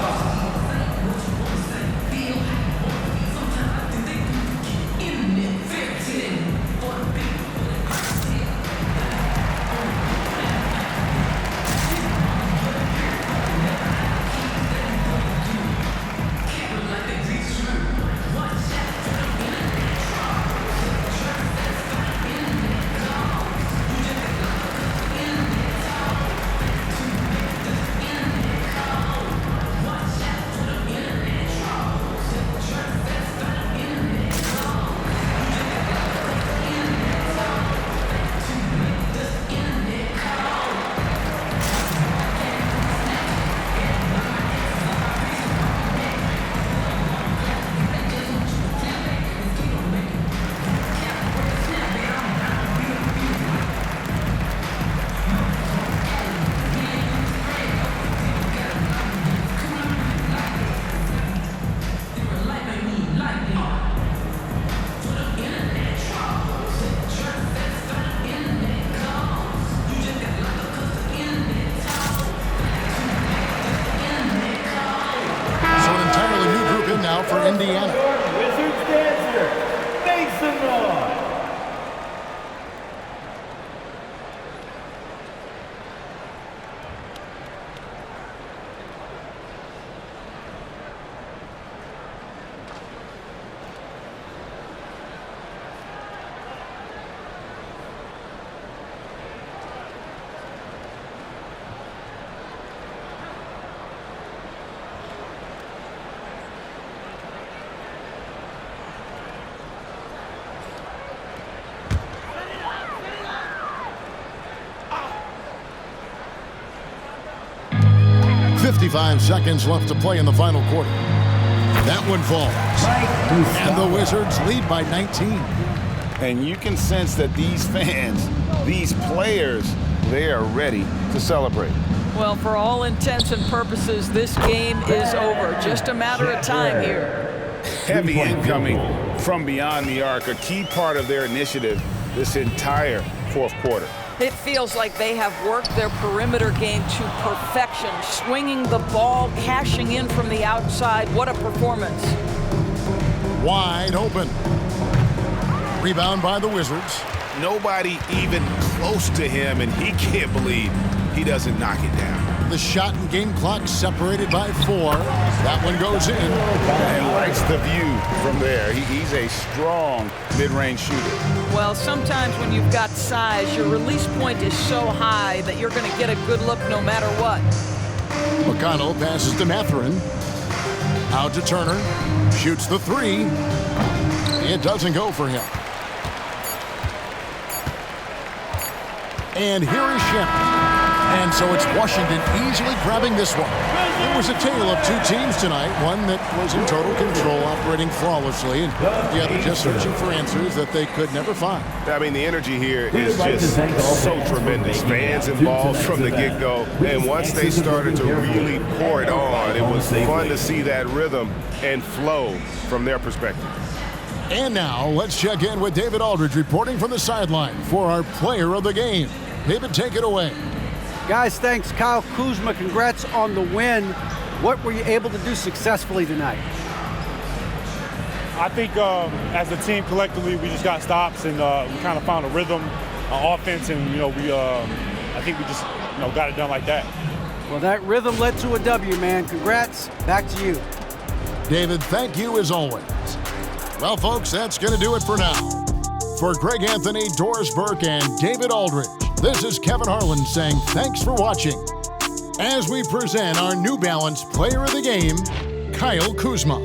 For Indiana. Wizards dancer, make some noise. .55 seconds left to play in the final quarter. That one falls. And the Wizards lead by 19. And you can sense that these fans, these players, they are ready to celebrate. Well, for all intents and purposes, this game is over. Just a matter of time here. Heavy incoming from beyond the arc, a key part of their initiative this entire fourth quarter. It feels like they have worked their perimeter game to perfection, swinging the ball, cashing in from the outside. What a performance. Wide open. Rebound by the Wizards. Nobody even close to him, and he can't believe he doesn't knock it down. The shot and game clock separated by 4. That one goes in. And likes the view from there. He's a strong mid-range shooter. Well, sometimes when you've got size, your release point is so high that you're going to get a good look no matter what. McConnell passes to Mathurin. Out to Turner. Shoots the 3. It doesn't go for him. And here is Shannon. And so it's Washington easily grabbing this one. It was a tale of two teams tonight, one that was in total control, operating flawlessly, and the other just searching for answers that they could never find. I mean, the energy here is just so tremendous. Fans involved from the get-go, and once they started to really pour it on, it was fun to see that rhythm and flow from their perspective. And now, let's check in with David Aldridge reporting from the sideline for our player of the game. David, take it away. Guys, thanks. Kyle Kuzma, congrats on the win. What were you able to do successfully tonight? I think as a team collectively, we just got stops and we kind of found a rhythm, offense, and I think we just got it done like that. Well, that rhythm led to a W, man. Congrats. Back to you. David, thank you as always. Well, folks, that's going to do it for now. For Greg Anthony, Doris Burke, and David Aldridge, this is Kevin Harlan saying thanks for watching as we present our New Balance Player of the Game, Kyle Kuzma.